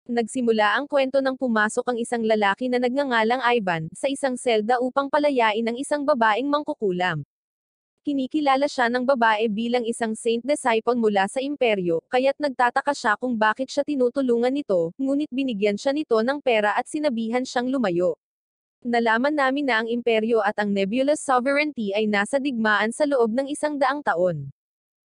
Nagsimula ang kwento nang pumasok ang isang lalaki na nagngangalang Ivan sa isang selda upang palayain ang isang babaeng mangkukulam. Kinikilala siya ng babae bilang isang saint disciple mula sa imperyo, kaya't nagtataka siya kung bakit siya tinutulungan nito, ngunit binigyan siya nito ng pera at sinabihan siyang lumayo. Nalaman namin na ang imperyo at ang nebulous sovereignty ay nasa digmaan sa loob ng 100 taon.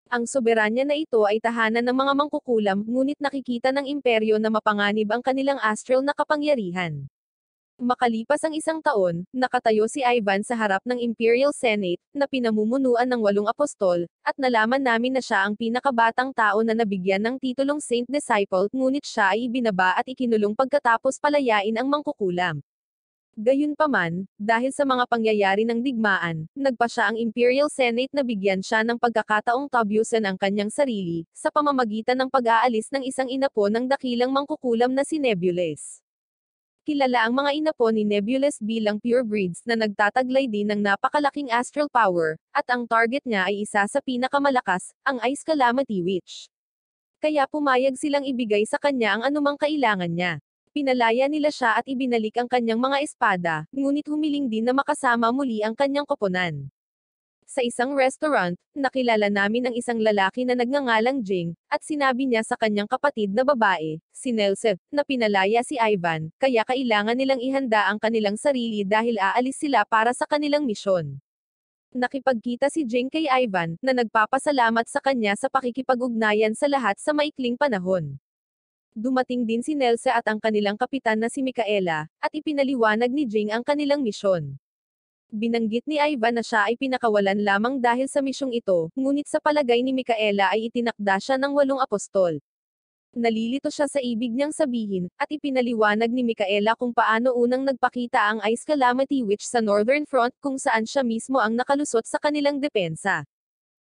Ang soberanya na ito ay tahanan ng mga mangkukulam, ngunit nakikita ng imperyo na mapanganib ang kanilang astral na kapangyarihan. Makalipas ang 1 taon, nakatayo si Ivan sa harap ng Imperial Senate, na pinamumunuan ng 8 apostol, at nalaman namin na siya ang pinakabatang tao na nabigyan ng titulong Saint Disciple, ngunit siya ay ibinaba at ikinulong pagkatapos palayain ang mangkukulam. Gayunpaman, dahil sa mga pangyayari ng digmaan, nagpa siya ang Imperial Senate na bigyan siya ng pagkakataong tabyusan ang kanyang sarili, sa pamamagitan ng pag-aalis ng isang inapo ng dakilang mangkukulam na si Nebulous. Kilala ang mga inapo ni Nebulous bilang pure breeds na nagtataglay din ng napakalaking astral power, at ang target niya ay isa sa pinakamalakas, ang Ice Calamity Witch. Kaya pumayag silang ibigay sa kanya ang anumang kailangan niya. Pinalaya nila siya at ibinalik ang kanyang mga espada, ngunit humiling din na makasama muli ang kanyang koponan. Sa isang restaurant, nakilala namin ang isang lalaki na nagngangalang Jing, at sinabi niya sa kanyang kapatid na babae, si Nelson, na pinalaya si Ivan, kaya kailangan nilang ihanda ang kanilang sarili dahil aalis sila para sa kanilang misyon. Nakipagkita si Jing kay Ivan, na nagpapasalamat sa kanya sa pakikipag-ugnayan sa lahat sa maikling panahon. Dumating din si Nelsa at ang kanilang kapitan na si Micaela, at ipinaliwanag ni Jing ang kanilang misyon. Binanggit ni Ivan na siya ay pinakawalan lamang dahil sa misyong ito, ngunit sa palagay ni Micaela ay itinakda siya ng 8 apostol. Nalilito siya sa ibig niyang sabihin, at ipinaliwanag ni Micaela kung paano unang nagpakita ang Ice Calamity Witch sa Northern Front kung saan siya mismo ang nakalusot sa kanilang depensa.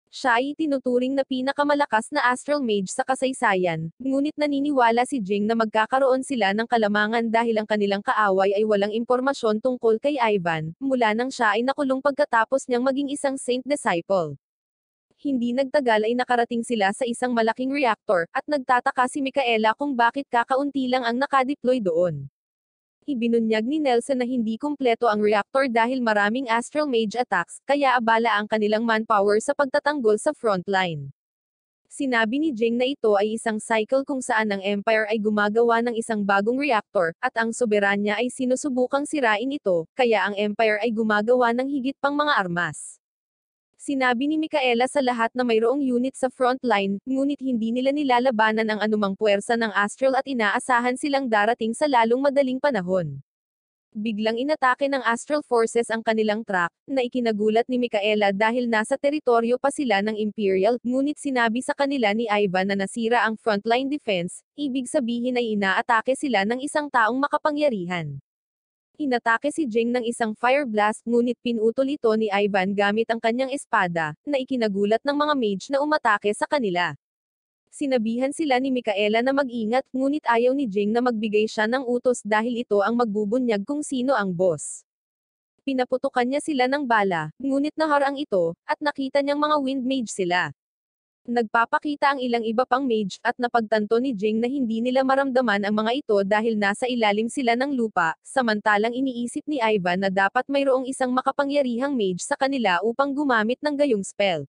Siya ay tinuturing na pinakamalakas na astral mage sa kasaysayan, ngunit naniniwala si Jing na magkakaroon sila ng kalamangan dahil ang kanilang kaaway ay walang impormasyon tungkol kay Ivan, mula nang siya ay nakulong pagkatapos niyang maging isang saint disciple. Hindi nagtagal ay nakarating sila sa isang malaking reactor, at nagtataka si Micaela kung bakit kakaunti lang ang nakadeploy doon. Ibinunyag ni Nelson na hindi kumpleto ang reactor dahil maraming astral mage attacks, kaya abala ang kanilang manpower sa pagtatanggol sa frontline. Sinabi ni Jing na ito ay isang cycle kung saan ang Empire ay gumagawa ng isang bagong reactor, at ang soberanya ay sinusubukang sirain ito, kaya ang Empire ay gumagawa ng higit pang mga armas. Sinabi ni Micaela sa lahat na mayroong unit sa frontline, ngunit hindi nila nilalabanan ang anumang puwersa ng astral at inaasahan silang darating sa lalong madaling panahon. Biglang inatake ng astral forces ang kanilang track, na ikinagulat ni Micaela dahil nasa teritoryo pa sila ng Imperial, ngunit sinabi sa kanila ni Ivan na nasira ang frontline defense, ibig sabihin ay inaatake sila ng isang taong makapangyarihan. Inatake si Jing ng isang fire blast, ngunit pinutol ito ni Ivan gamit ang kanyang espada, na ikinagulat ng mga mage na umatake sa kanila. Sinabihan sila ni Micaela na mag-ingat, ngunit ayaw ni Jing na magbigay siya ng utos dahil ito ang magbubunyag kung sino ang boss. Pinaputukan niya sila ng bala, ngunit naharang ito, at nakita niyang mga wind mage sila. Nagpapakita ang ilang iba pang mage, at napagtanto ni Jing na hindi nila maramdaman ang mga ito dahil nasa ilalim sila ng lupa, samantalang iniisip ni Ivan na dapat mayroong isang makapangyarihang mage sa kanila upang gumamit ng gayong spell.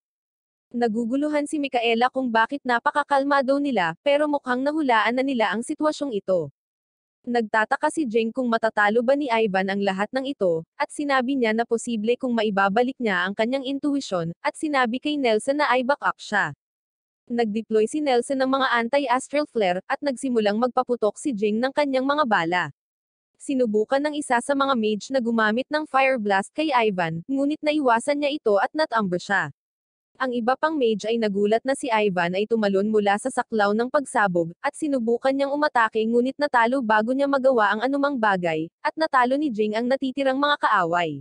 Naguguluhan si Micaela kung bakit napakakalmado nila, pero mukhang nahulaan na nila ang sitwasyong ito. Nagtataka si Jing kung matatalo ba ni Ivan ang lahat ng ito, at sinabi niya na posible kung maibabalik niya ang kanyang intuition, at sinabi kay Nelson na ay back-up siya. Nag-deploy si Nelson ng mga anti-astral flare, at nagsimulang magpaputok si Jing ng kanyang mga bala. Sinubukan ng isa sa mga mage na gumamit ng fire blast kay Ivan, ngunit naiwasan niya ito at natamber siya. Ang iba pang mage ay nagulat na si Ivan ay tumalon mula sa saklaw ng pagsabog, at sinubukan niyang umatake ngunit natalo bago niya magawa ang anumang bagay, at natalo ni Jing ang natitirang mga kaaway.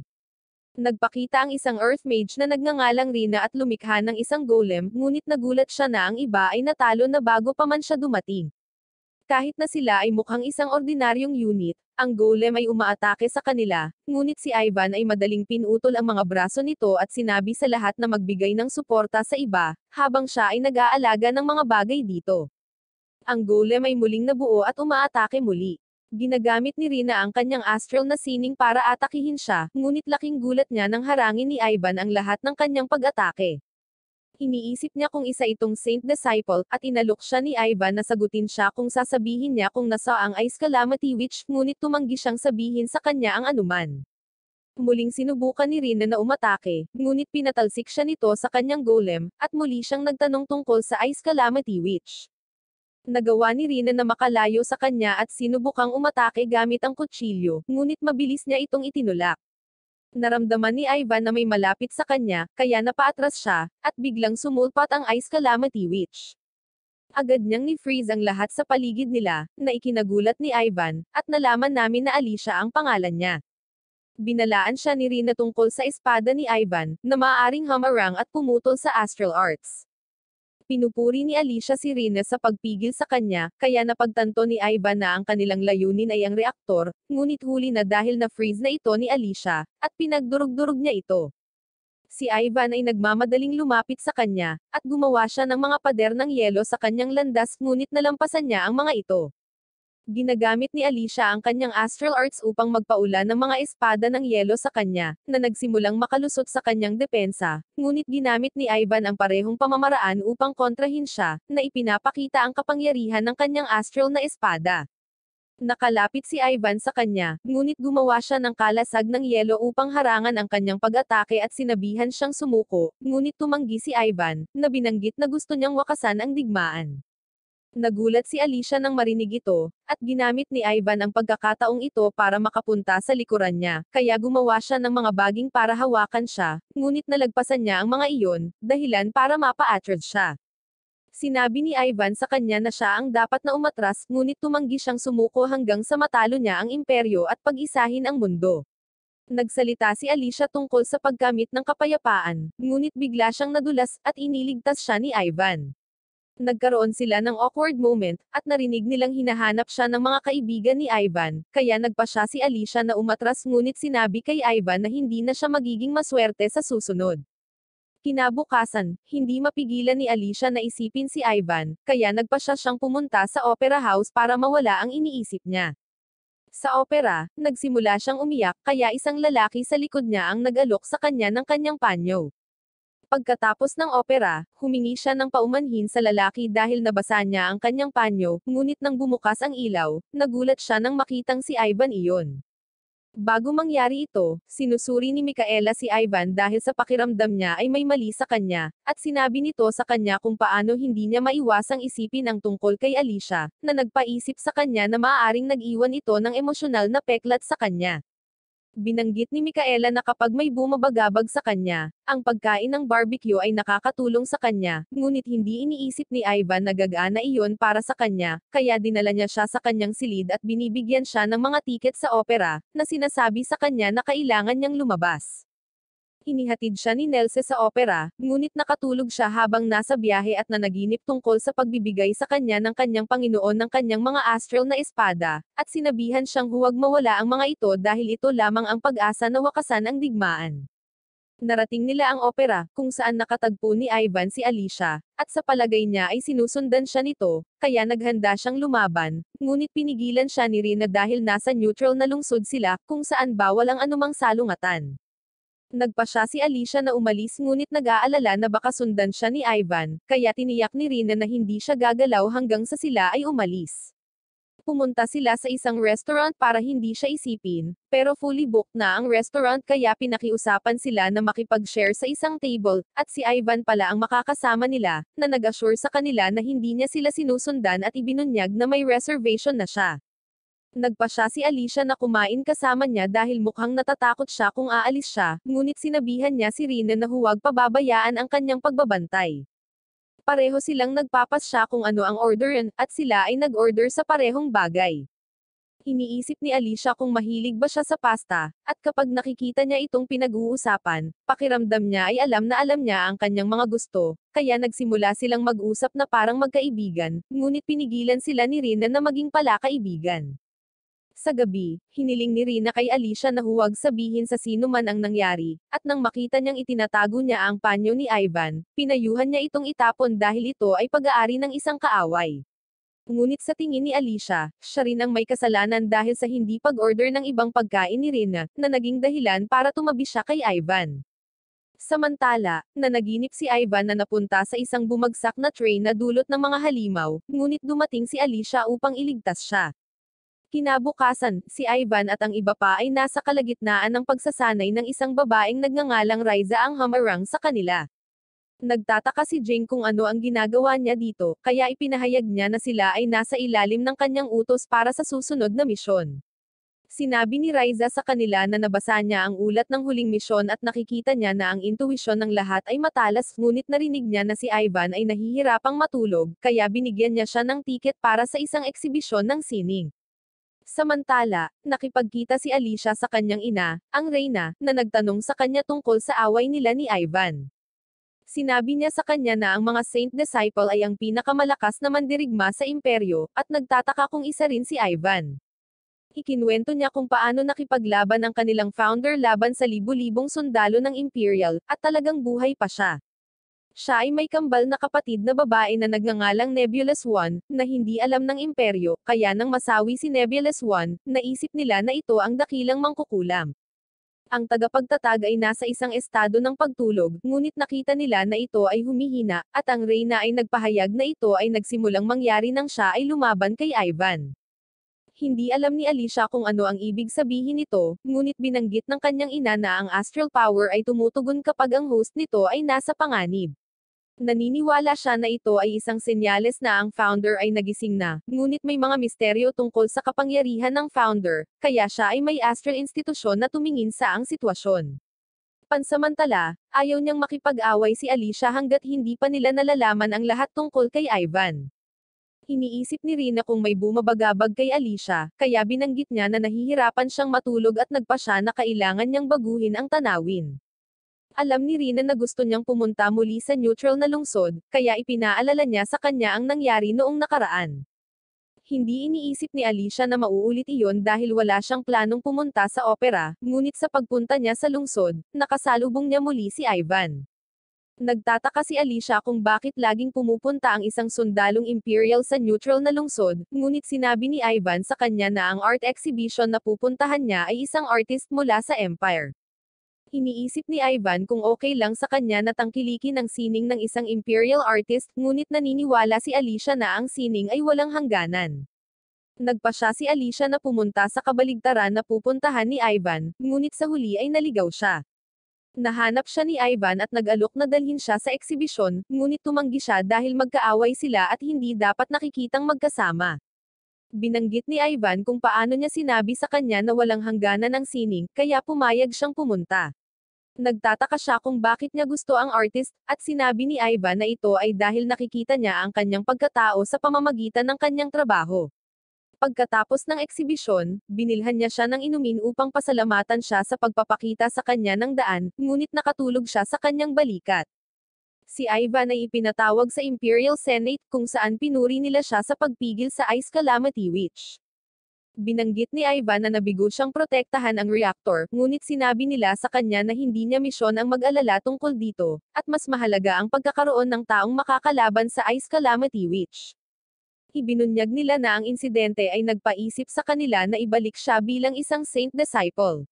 Nagpakita ang isang Earth Mage na nagngangalang Rina at lumikha ng isang golem, ngunit nagulat siya na ang iba ay natalo na bago pa man siya dumating. Kahit na sila ay mukhang isang ordinaryong unit, ang golem ay umaatake sa kanila, ngunit si Ivan ay madaling pinutol ang mga braso nito at sinabi sa lahat na magbigay ng suporta sa iba, habang siya ay nag-aalaga ng mga bagay dito. Ang golem ay muling nabuo at umaatake muli. Ginagamit ni Rina ang kanyang astral na sining para atakihin siya, ngunit laking gulat niya nang harangin ni Ivan ang lahat ng kanyang pag-atake. Iniisip niya kung isa itong Saint Disciple, at inalok siya ni Ivan na sagutin siya kung sasabihin niya kung nasa ang Ice Calamity Witch, ngunit tumanggi siyang sabihin sa kanya ang anuman. Muling sinubukan ni Rina na umatake, ngunit pinatalsik siya nito sa kanyang golem, at muli siyang nagtanong tungkol sa Ice Calamity Witch. Nagawa ni Rina na makalayo sa kanya at sinubukang umatake gamit ang kutsilyo, ngunit mabilis niya itong itinulak. Naramdaman ni Ivan na may malapit sa kanya, kaya napaatras siya, at biglang sumulpat ang Ice Calamity Witch. Agad niyang ni-freeze ang lahat sa paligid nila, na ikinagulat ni Ivan, at nalaman namin na Alicia ang pangalan niya. Binalaan siya ni Rina tungkol sa espada ni Ivan, na maaaring hamarang at pumutol sa astral arts. Pinupuri ni Alicia si Rina sa pagpigil sa kanya, kaya napagtanto ni Ivan na ang kanilang layunin ay ang reaktor, ngunit huli na dahil na-freeze na ito ni Alicia, at pinagdurog-durog niya ito. Si Ivan ay nagmamadaling lumapit sa kanya, at gumawa siya ng mga pader ng yelo sa kanyang landas, ngunit nalampasan niya ang mga ito. Ginagamit ni Alicia ang kanyang astral arts upang magpaulan ng mga espada ng yelo sa kanya, na nagsimulang makalusot sa kanyang depensa, ngunit ginamit ni Ivan ang parehong pamamaraan upang kontrahin siya, na ipinapakita ang kapangyarihan ng kanyang astral na espada. Nakalapit si Ivan sa kanya, ngunit gumawa siya ng kalasag ng yelo upang harangan ang kanyang pag-atake at sinabihan siyang sumuko, ngunit tumanggi si Ivan, na binanggit na gusto niyang wakasan ang digmaan. Nagulat si Alicia nang marinig ito, at ginamit ni Ivan ang pagkakataong ito para makapunta sa likuran niya, kaya gumawa siya ng mga baging para hawakan siya, ngunit nalagpasan niya ang mga iyon, dahilan para mapa-atras siya. Sinabi ni Ivan sa kanya na siya ang dapat na umatras, ngunit tumanggi siyang sumuko hanggang sa matalo niya ang imperyo at pag-isahin ang mundo. Nagsalita si Alicia tungkol sa pagkamit ng kapayapaan, ngunit bigla siyang nadulas, at iniligtas siya ni Ivan. Nagkaroon sila ng awkward moment, at narinig nilang hinahanap siya ng mga kaibigan ni Ivan, kaya nagpa siya si Alicia na umatras, ngunit sinabi kay Ivan na hindi na siya magiging maswerte sa susunod. Kinabukasan, hindi mapigilan ni Alicia na isipin si Ivan, kaya nagpa siya siyang pumunta sa opera house para mawala ang iniisip niya. Sa opera, nagsimula siyang umiyak, kaya isang lalaki sa likod niya ang nag-alok sa kanya ng kanyang panyo. Pagkatapos ng opera, humingi siya ng paumanhin sa lalaki dahil nabasa niya ang kanyang panyo, ngunit nang bumukas ang ilaw, nagulat siya nang makitang si Ivan iyon. Bago mangyari ito, sinusuri ni Micaela si Ivan dahil sa pakiramdam niya ay may mali sa kanya, at sinabi nito sa kanya kung paano hindi niya maiwasang isipin ang tungkol kay Alicia, na nagpaisip sa kanya na maaaring nag-iwan ito ng emosyonal na peklat sa kanya. Binanggit ni Micaela na kapag may bumabagabag sa kanya, ang pagkain ng barbecue ay nakakatulong sa kanya, ngunit hindi iniisip ni Ivan na gagana iyon para sa kanya, kaya dinala niya siya sa kanyang silid at binibigyan siya ng mga tiket sa opera, na sinasabi sa kanya na kailangan niyang lumabas. Inihatid siya ni Nelse sa opera, ngunit nakatulog siya habang nasa biyahe at nanaginip tungkol sa pagbibigay sa kanya ng kanyang Panginoon ng kanyang mga astral na espada, at sinabihan siyang huwag mawala ang mga ito dahil ito lamang ang pag-asa na wakasan ang digmaan. Narating nila ang opera, kung saan nakatagpo ni Ivan si Alicia, at sa palagay niya ay sinusundan siya nito, kaya naghanda siyang lumaban, ngunit pinigilan siya ni Rina dahil nasa neutral na lungsod sila, kung saan bawal ang anumang salungatan. Nagpa siya si Alicia na umalis, ngunit nag-aalala na baka sundan siya ni Ivan, kaya tiniyak ni Rina na hindi siya gagalaw hanggang sa sila ay umalis. Pumunta sila sa isang restaurant para hindi siya isipin, pero fully booked na ang restaurant kaya pinakiusapan sila na makipag-share sa isang table, at si Ivan pala ang makakasama nila, na nag-assure sa kanila na hindi niya sila sinusundan at ibinunyag na may reservation na siya. Nagpa siya si Alicia na kumain kasama niya dahil mukhang natatakot siya kung aalis siya, ngunit sinabihan niya si Rina na huwag pababayaan ang kanyang pagbabantay. Pareho silang nagpapasya kung ano ang orderin, at sila ay nag-order sa parehong bagay. Iniisip ni Alicia kung mahilig ba siya sa pasta, at kapag nakikita niya itong pinag-uusapan, pakiramdam niya ay alam na alam niya ang kanyang mga gusto, kaya nagsimula silang mag-usap na parang magkaibigan, ngunit pinigilan sila ni Rina na maging pala kaibigan. Sa gabi, hiniling ni Rina kay Alicia na huwag sabihin sa sino man ang nangyari, at nang makita niyang itinatago niya ang panyo ni Ivan, pinayuhan niya itong itapon dahil ito ay pag-aari ng isang kaaway. Ngunit sa tingin ni Alicia, siya rin ang may kasalanan dahil sa hindi pag-order ng ibang pagkain ni Rina, na naging dahilan para tumabi siya kay Ivan. Samantala, nanaginip si Ivan na napunta sa isang bumagsak na train na dulot ng mga halimaw, ngunit dumating si Alicia upang iligtas siya. Kinabukasan, si Ivan at ang iba pa ay nasa kalagitnaan ng pagsasanay ng isang babaeng nagngangalang Riza ang hamarang sa kanila. Nagtataka si Jing kung ano ang ginagawa niya dito, kaya ipinahayag niya na sila ay nasa ilalim ng kanyang utos para sa susunod na misyon. Sinabi ni Riza sa kanila na nabasa niya ang ulat ng huling misyon at nakikita niya na ang intuwisyon ng lahat ay matalas, ngunit narinig niya na si Ivan ay nahihirapang matulog, kaya binigyan niya siya ng tiket para sa isang eksibisyon ng sining. Samantala, nakipagkita si Alicia sa kanyang ina, ang Reyna, na nagtanong sa kanya tungkol sa away nila ni Ivan. Sinabi niya sa kanya na ang mga Saint Disciple ay ang pinakamalakas na mandirigma sa imperyo, at nagtataka kung isa rin si Ivan. Ikinuwento niya kung paano nakipaglaban ang kanilang founder laban sa libu-libong sundalo ng Imperial, at talagang buhay pa siya. Siya ay may kambal na kapatid na babae na nagngangalang Nebulous One, na hindi alam ng imperyo, kaya nang masawi si Nebulous One, naisip nila na ito ang dakilang mangkukulam. Ang tagapagtatag ay nasa isang estado ng pagtulog, ngunit nakita nila na ito ay humihina, at ang Reyna ay nagpahayag na ito ay nagsimulang mangyari nang siya ay lumaban kay Ivan. Hindi alam ni Alicia kung ano ang ibig sabihin nito, ngunit binanggit ng kanyang ina na ang astral power ay tumutugon kapag ang host nito ay nasa panganib. Naniniwala siya na ito ay isang senyales na ang founder ay nagising na, ngunit may mga misteryo tungkol sa kapangyarihan ng founder, kaya siya ay may astral institusyon na tumingin sa ang sitwasyon. Pansamantala, ayaw niyang makipag-away si Alicia hanggat hindi pa nila nalalaman ang lahat tungkol kay Ivan. Iniisip ni Rina kung may bumabagabag kay Alicia, kaya binanggit niya na nahihirapan siyang matulog at nagpa siya na kailangan niyang baguhin ang tanawin. Alam ni Rina na gusto niyang pumunta muli sa neutral na lungsod, kaya ipinaalala niya sa kanya ang nangyari noong nakaraan. Hindi iniisip ni Alicia na mauulit iyon dahil wala siyang planong pumunta sa opera, ngunit sa pagpunta niya sa lungsod, nakasalubong niya muli si Ivan. Nagtataka si Alicia kung bakit laging pumupunta ang isang sundalong Imperial sa neutral na lungsod, ngunit sinabi ni Ivan sa kanya na ang art exhibition na pupuntahan niya ay isang artist mula sa Empire. Iniisip ni Ivan kung okay lang sa kanya na tangkilikin ang sining ng isang imperial artist, ngunit naniniwala si Alicia na ang sining ay walang hangganan. Nagpasya si Alicia na pumunta sa kabaligtaran na pupuntahan ni Ivan, ngunit sa huli ay naligaw siya. Nahanap siya ni Ivan at nag-alok na dalhin siya sa eksibisyon, ngunit tumanggi siya dahil magkaaway sila at hindi dapat nakikitang magkasama. Binanggit ni Ivan kung paano niya sinabi sa kanya na walang hangganan ang sining, kaya pumayag siyang pumunta. Nagtataka siya kung bakit niya gusto ang artist, at sinabi ni Ivan na ito ay dahil nakikita niya ang kanyang pagkatao sa pamamagitan ng kanyang trabaho. Pagkatapos ng eksibisyon, binilhan niya siya ng inumin upang pasalamatan siya sa pagpapakita sa kanya ng daan, ngunit nakatulog siya sa kanyang balikat. Si Ivan ay ipinatawag sa Imperial Senate kung saan pinuri nila siya sa pagpigil sa Ice Calamity Witch. Binanggit ni Ivan na nabigo siyang protektahan ang reactor, ngunit sinabi nila sa kanya na hindi niya misyon ang mag-alala tungkol dito, at mas mahalaga ang pagkakaroon ng taong makakalaban sa Ice Calamity Witch. Ibinunyag nila na ang insidente ay nagpaisip sa kanila na ibalik siya bilang isang Saint Disciple.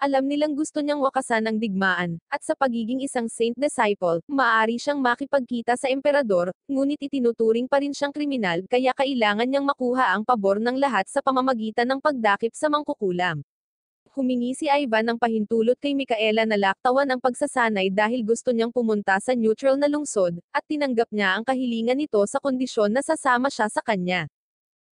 Alam nilang gusto niyang wakasan ang digmaan, at sa pagiging isang Saint Disciple, maaari siyang makipagkita sa emperador, ngunit itinuturing pa rin siyang kriminal kaya kailangan niyang makuha ang pabor ng lahat sa pamamagitan ng pagdakip sa mangkukulam. Humingi si Ivan ng pahintulot kay Micaela na laktawan ang pagsasanay dahil gusto niyang pumunta sa neutral na lungsod, at tinanggap niya ang kahilingan nito sa kondisyon na sasama siya sa kanya.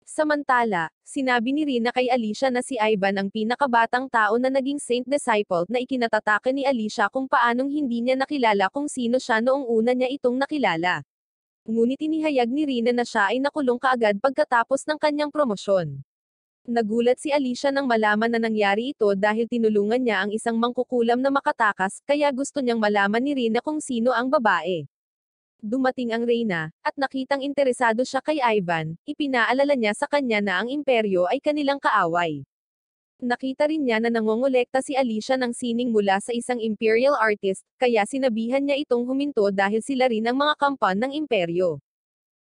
Samantala, sinabi ni Rina kay Alicia na si Ivan ang pinakabatang tao na naging Saint Disciple na ikinatatake ni Alicia kung paanong hindi niya nakilala kung sino siya noong una niya itong nakilala. Ngunit inihayag ni Rina na siya ay nakulong kaagad pagkatapos ng kanyang promosyon. Nagulat si Alicia nang malaman na nangyari ito dahil tinulungan niya ang isang mangkukulam na makatakas, kaya gusto niyang malaman ni Rina kung sino ang babae. Dumating ang Reyna, at nakitang interesado siya kay Ivan, ipinaalala niya sa kanya na ang imperyo ay kanilang kaaway. Nakita rin niya na nangongolekta si Alicia ng sining mula sa isang imperial artist, kaya sinabihan niya itong huminto dahil sila rin ang mga kampan ng imperyo.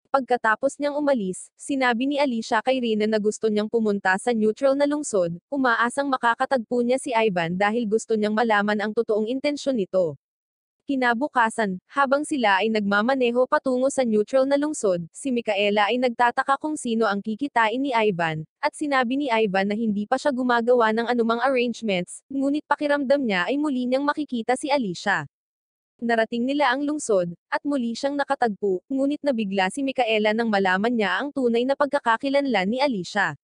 Pagkatapos niyang umalis, sinabi ni Alicia kay Rina na gusto niyang pumunta sa neutral na lungsod, umaasang makakatagpo niya si Ivan dahil gusto niyang malaman ang totoong intensyon nito. Kinabukasan, habang sila ay nagmamaneho patungo sa neutral na lungsod, si Micaela ay nagtataka kung sino ang kikitain ni Ivan, at sinabi ni Ivan na hindi pa siya gumagawa ng anumang arrangements, ngunit pakiramdam niya ay muli niyang makikita si Alicia. Narating nila ang lungsod, at muli siyang nakatagpo, ngunit nabigla si Micaela nang malaman niya ang tunay na pagkakakilanlan ni Alicia.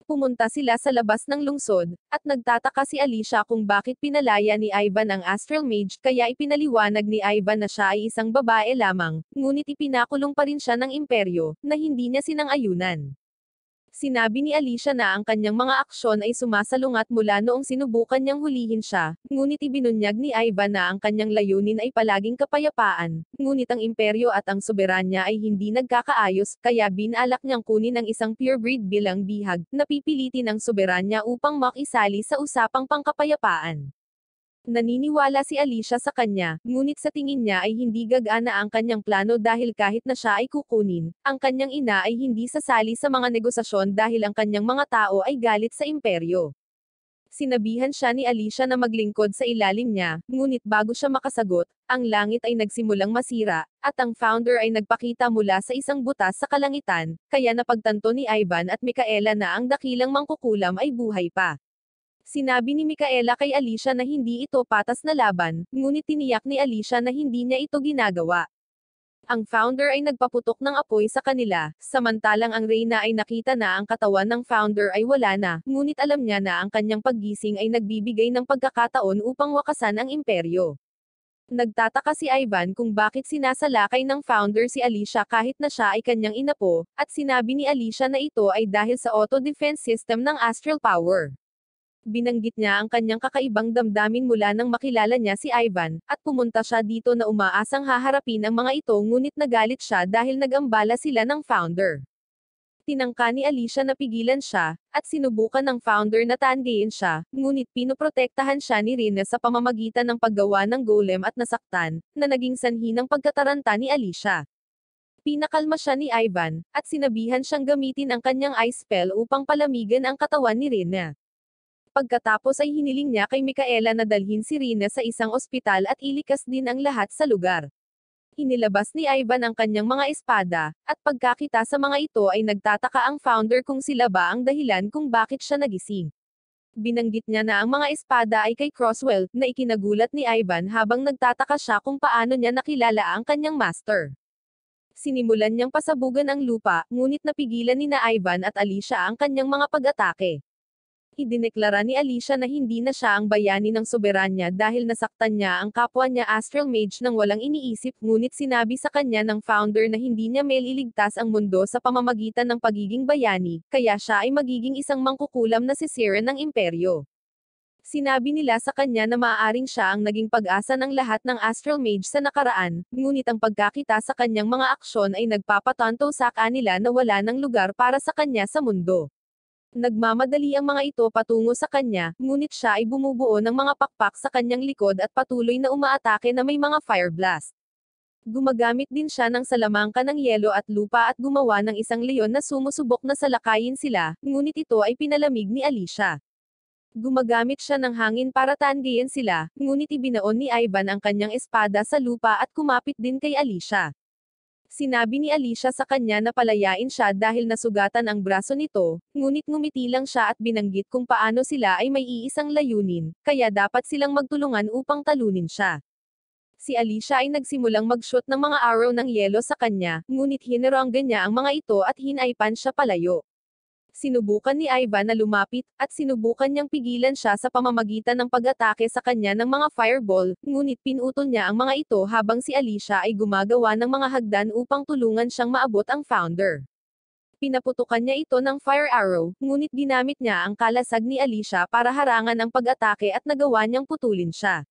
Pumunta sila sa labas ng lungsod, at nagtataka si Alicia kung bakit pinalaya ni Ivan ang Astral Mage, kaya ipinaliwanag ni Ivan na siya ay isang babae lamang, ngunit ipinakulong pa rin siya ng imperyo, na hindi niya sinang-ayunan. Sinabi ni Alicia na ang kanyang mga aksyon ay sumasalungat mula noong sinubukan niyang hulihin siya, ngunit ibinunyag ni Ivan na ang kanyang layunin ay palaging kapayapaan, ngunit ang imperyo at ang soberanya ay hindi nagkakaayos, kaya binalak niyang kunin ang isang purebred bilang bihag, na pipilitin ang soberanya upang makisali sa usapang pangkapayapaan. Naniniwala si Alicia sa kanya, ngunit sa tingin niya ay hindi gagana ang kanyang plano dahil kahit na siya ay kukunin, ang kanyang ina ay hindi sasali sa mga negosasyon dahil ang kanyang mga tao ay galit sa imperyo. Sinabihan siya ni Alicia na maglingkod sa ilalim niya, ngunit bago siya makasagot, ang langit ay nagsimulang masira, at ang founder ay nagpakita mula sa isang butas sa kalangitan, kaya napagtanto ni Ivan at Micaela na ang dakilang mangkukulam ay buhay pa. Sinabi ni Micaela kay Alicia na hindi ito patas na laban, ngunit tiniyak ni Alicia na hindi niya ito ginagawa. Ang founder ay nagpaputok ng apoy sa kanila, samantalang ang Reyna ay nakita na ang katawan ng founder ay wala na, ngunit alam niya na ang kanyang paggising ay nagbibigay ng pagkakataon upang wakasan ang imperyo. Nagtataka si Ivan kung bakit sinasalakay ng founder si Alicia kahit na siya ay kanyang inapo, at sinabi ni Alicia na ito ay dahil sa auto-defense system ng astral power. Binanggit niya ang kanyang kakaibang damdamin mula nang makilala niya si Ivan, at pumunta siya dito na umaasang haharapin ang mga ito ngunit nagalit siya dahil nagambala sila ng founder. Tinangka ni Alicia na pigilan siya, at sinubukan ng founder na tanggihin siya, ngunit pinoprotektahan siya ni Rina sa pamamagitan ng paggawa ng golem at nasaktan, na naging sanhi ng pagkataranta ni Alicia. Pinakalma siya ni Ivan, at sinabihan siyang gamitin ang kanyang ice spell upang palamigan ang katawan ni Rina. Pagkatapos ay hiniling niya kay Micaela na dalhin si Rina sa isang ospital at ilikas din ang lahat sa lugar. Inilabas ni Ivan ang kanyang mga espada, at pagkakita sa mga ito ay nagtataka ang founder kung sila ba ang dahilan kung bakit siya nagising. Binanggit niya na ang mga espada ay kay Crosswell, na ikinagulat ni Ivan habang nagtataka siya kung paano niya nakilala ang kanyang master. Sinimulan niyang pasabugan ang lupa, ngunit napigilan ni na Ivan at Alicia ang kanyang mga pag-atake. Idineklara ni Alicia na hindi na siya ang bayani ng soberanya dahil nasaktan niya ang kapwa niya Astral Mage nang walang iniisip, ngunit sinabi sa kanya ng founder na hindi niya maililigtas ang mundo sa pamamagitan ng pagiging bayani, kaya siya ay magiging isang mangkukulam na sisira ng imperyo. Sinabi nila sa kanya na maaaring siya ang naging pag-asa ng lahat ng Astral Mage sa nakaraan, ngunit ang pagkakita sa kanyang mga aksyon ay nagpapatanto sa kanila na wala ng lugar para sa kanya sa mundo. Nagmamadali ang mga ito patungo sa kanya, ngunit siya ay bumubuo ng mga pakpak sa kanyang likod at patuloy na umaatake na may mga fire blast. Gumagamit din siya ng salamangka ng yelo at lupa at gumawa ng isang leon na sumusubok na salakayin sila, ngunit ito ay pinalamig ni Alicia. Gumagamit siya ng hangin para tanggihan sila, ngunit ibinaon ni Ivan ang kanyang espada sa lupa at kumapit din kay Alicia. Sinabi ni Alicia sa kanya na palayain siya dahil nasugatan ang braso nito, ngunit ngumiti lang siya at binanggit kung paano sila ay may iisang layunin, kaya dapat silang magtulungan upang talunin siya. Si Alicia ay nagsimulang mag-shoot ng mga arrow ng yelo sa kanya, ngunit hinaranggan niya ang mga ito at hinaipan siya palayo. Sinubukan ni Ivan na lumapit, at sinubukan niyang pigilan siya sa pamamagitan ng pag-atake sa kanya ng mga fireball, ngunit pinutol niya ang mga ito habang si Alicia ay gumagawa ng mga hagdan upang tulungan siyang maabot ang founder. Pinaputukan niya ito ng fire arrow, ngunit ginamit niya ang kalasag ni Alicia para harangan ang pag-atake at nagawa niyang putulin siya.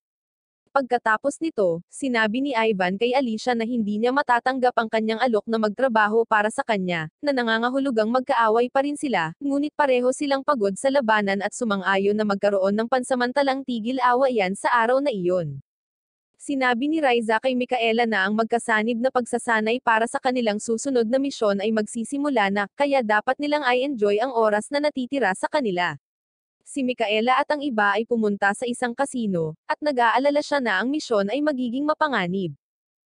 Pagkatapos nito, sinabi ni Ivan kay Alicia na hindi niya matatanggap ang kanyang alok na magtrabaho para sa kanya, na nangangahulugang magkaaway pa rin sila, ngunit pareho silang pagod sa labanan at sumang-ayon na magkaroon ng pansamantalang tigil-awayan sa araw na iyon. Sinabi ni Riza kay Micaela na ang magkasanib na pagsasanay para sa kanilang susunod na misyon ay magsisimula na, kaya dapat nilang i-enjoy ang oras na natitira sa kanila. Si Micaela at ang iba ay pumunta sa isang kasino, at nag-aalala siya na ang misyon ay magiging mapanganib.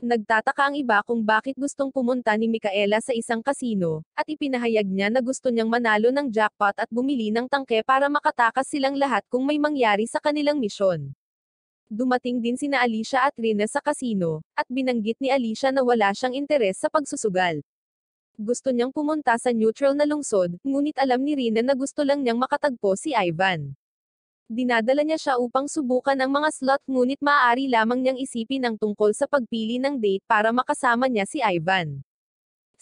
Nagtataka ang iba kung bakit gustong pumunta ni Micaela sa isang kasino, at ipinahayag niya na gusto niyang manalo ng jackpot at bumili ng tangke para makatakas silang lahat kung may mangyari sa kanilang misyon. Dumating din sina Alicia at Rina sa kasino, at binanggit ni Alicia na wala siyang interes sa pagsusugal. Gusto niyang pumunta sa neutral na lungsod, ngunit alam ni Rina na gusto lang niyang makatagpo si Ivan. Dinadala niya siya upang subukan ang mga slot ngunit maaari lamang niyang isipin ang tungkol sa pagpili ng date para makasama niya si Ivan.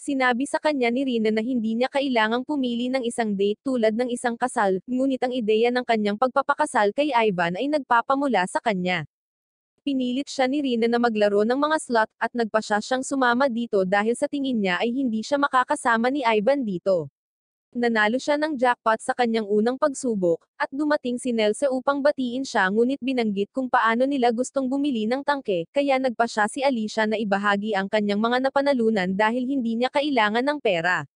Sinabi sa kanya ni Rina na hindi niya kailangang pumili ng isang date tulad ng isang kasal, ngunit ang ideya ng kanyang pagpapakasal kay Ivan ay nagpapamula sa kanya. Pinilit siya ni Rina na maglaro ng mga slot, at nagpa siyang sumama dito dahil sa tingin niya ay hindi siya makakasama ni Ivan dito. Nanalo siya ng jackpot sa kanyang unang pagsubok, at dumating si Nelse upang batiin siya ngunit binanggit kung paano nila gustong bumili ng tangke, kaya nagpa si Alicia na ibahagi ang kanyang mga napanalunan dahil hindi niya kailangan ng pera.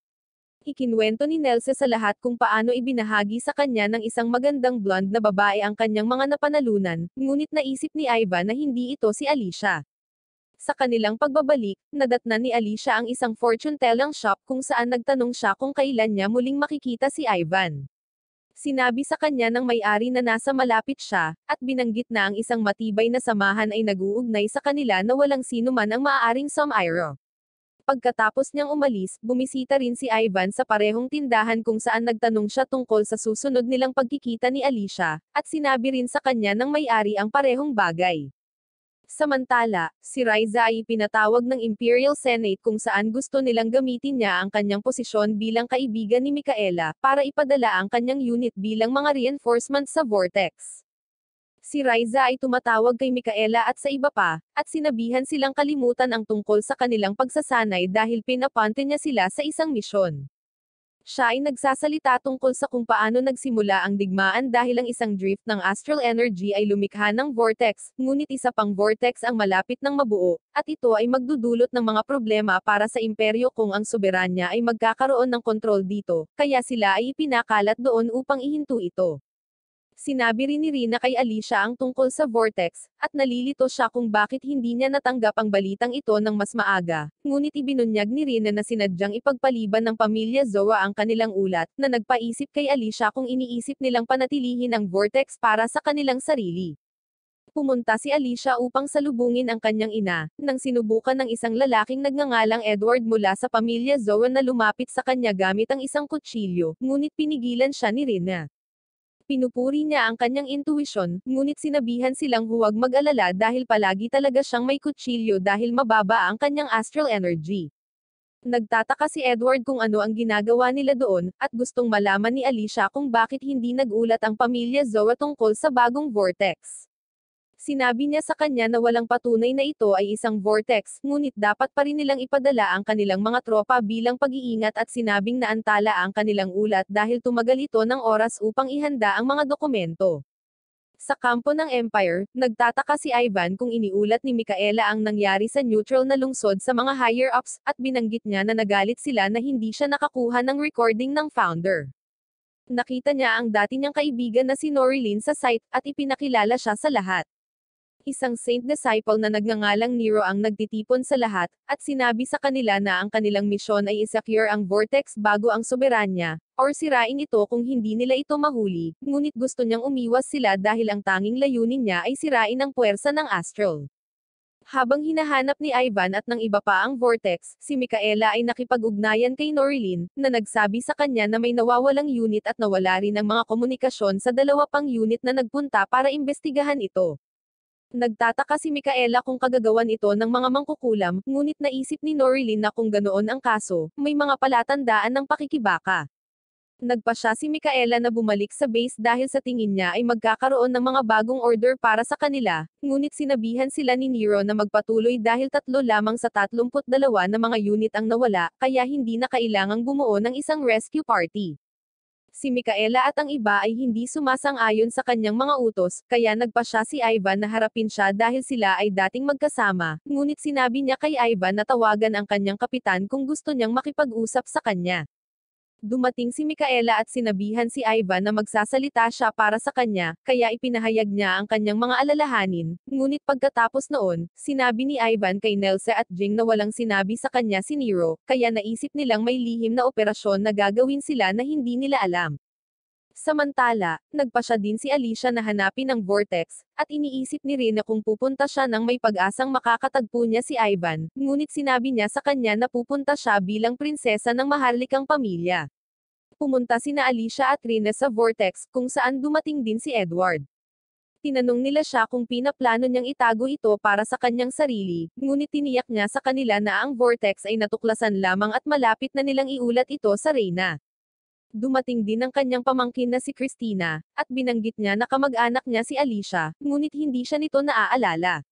Ikinwento ni Nelse sa lahat kung paano ibinahagi sa kanya ng isang magandang blonde na babae ang kanyang mga napanalunan, ngunit naisip ni Ivan na hindi ito si Alicia. Sa kanilang pagbabalik, nadatnan ni Alicia ang isang fortune-telling shop kung saan nagtanong siya kung kailan niya muling makikita si Ivan. Sinabi sa kanya ng may-ari na nasa malapit siya, at binanggit na ang isang matibay na samahan ay nag-uugnay sa kanila na walang sino man ang maaaring sumiro. Pagkatapos niyang umalis, bumisita rin si Ivan sa parehong tindahan kung saan nagtanong siya tungkol sa susunod nilang pagkikita ni Alicia, at sinabi rin sa kanya ng may-ari ang parehong bagay. Samantala, si Riza ay ipinatawag ng Imperial Senate kung saan gusto nilang gamitin niya ang kanyang posisyon bilang kaibigan ni Micaela, para ipadala ang kanyang unit bilang mga reinforcement sa Vortex. Si Riza ay tumatawag kay Micaela at sa iba pa, at sinabihan silang kalimutan ang tungkol sa kanilang pagsasanay dahil pinapunta niya sila sa isang misyon. Siya ay nagsasalita tungkol sa kung paano nagsimula ang digmaan dahil ang isang drift ng astral energy ay lumikha ng vortex, ngunit isa pang vortex ang malapit ng mabuo, at ito ay magdudulot ng mga problema para sa imperyo kung ang soberanya ay magkakaroon ng kontrol dito, kaya sila ay ipinakalat doon upang ihinto ito. Sinabi rin ni Rina kay Alicia ang tungkol sa Vortex, at nalilito siya kung bakit hindi niya natanggap ang balitang ito ng mas maaga, ngunit ibinunyag ni Rina na sinadyang ipagpaliban ng pamilya Zoa ang kanilang ulat, na nagpaisip kay Alicia kung iniisip nilang panatilihin ang Vortex para sa kanilang sarili. Pumunta si Alicia upang salubungin ang kanyang ina, nang sinubukan ng isang lalaking nagngangalang Edward mula sa pamilya Zoa na lumapit sa kanya gamit ang isang kutsilyo, ngunit pinigilan siya ni Rina. Pinupuri niya ang kanyang intuisyon, ngunit sinabihan silang huwag mag-alala dahil palagi talaga siyang may kutsilyo dahil mababa ang kanyang astral energy. Nagtataka si Edward kung ano ang ginagawa nila doon, at gustong malaman ni Alicia kung bakit hindi nag-ulat ang pamilya Zoa tungkol sa bagong vortex. Sinabi niya sa kanya na walang patunay na ito ay isang vortex, ngunit dapat pa rin nilang ipadala ang kanilang mga tropa bilang pag-iingat at sinabing naantala ang kanilang ulat dahil tumagal ito ng oras upang ihanda ang mga dokumento. Sa kampo ng Empire, nagtataka si Ivan kung iniulat ni Micaela ang nangyari sa neutral na lungsod sa mga higher-ups, at binanggit niya na nagalit sila na hindi siya nakakuha ng recording ng founder. Nakita niya ang dati niyang kaibigan na si Norilyn sa site, at ipinakilala siya sa lahat. Isang saint disciple na nagngangalang Nero ang nagtitipon sa lahat, at sinabi sa kanila na ang kanilang misyon ay isecure ang vortex bago ang soberanya, or sirain ito kung hindi nila ito mahuli, ngunit gusto niyang umiwas sila dahil ang tanging layunin niya ay sirain ang puwersa ng astral. Habang hinahanap ni Ivan at ng iba pa ang vortex, si Micaela ay nakipag-ugnayan kay Norilyn, na nagsabi sa kanya na may nawawalang unit at nawala rin ang mga komunikasyon sa dalawa pang unit na nagpunta para imbestigahan ito. Nagtataka si Micaela kung kagagawan ito ng mga mangkukulam, ngunit naisip ni Norilyn na kung ganoon ang kaso, may mga palatandaan ng pakikibaka. Nagpa siya si Micaela na bumalik sa base dahil sa tingin niya ay magkakaroon ng mga bagong order para sa kanila, ngunit sinabihan sila ni Nero na magpatuloy dahil 3 lamang sa 32 na mga unit ang nawala, kaya hindi na kailangang bumuo ng isang rescue party. Si Micaela at ang iba ay hindi sumasang-ayon sa kanyang mga utos, kaya nagpasya si Ivan na harapin siya dahil sila ay dating magkasama, ngunit sinabi niya kay Ivan na tawagan ang kanyang kapitan kung gusto niyang makipag-usap sa kanya. Dumating si Micaela at sinabihan si Ivan na magsasalita siya para sa kanya, kaya ipinahayag niya ang kanyang mga alalahanin, ngunit pagkatapos noon, sinabi ni Ivan kay Nelsa at Jing na walang sinabi sa kanya si Nero, kaya naisip nilang may lihim na operasyon na gagawin sila na hindi nila alam. Samantala, nagpasya din si Alicia na hanapin ang Vortex, at iniisip ni Rina kung pupunta siya nang may pag-asang makakatagpo niya si Ivan, ngunit sinabi niya sa kanya na pupunta siya bilang prinsesa ng maharlikang pamilya. Pumunta sina Alicia at Rina sa Vortex, kung saan dumating din si Edward. Tinanong nila siya kung pinaplano niyang itago ito para sa kanyang sarili, ngunit tiniyak niya sa kanila na ang Vortex ay natuklasan lamang at malapit na nilang iulat ito sa Reyna. Dumating din ang kanyang pamangkin na si Christina, at binanggit niya na kamag-anak niya si Alicia, ngunit hindi siya nito naaalala.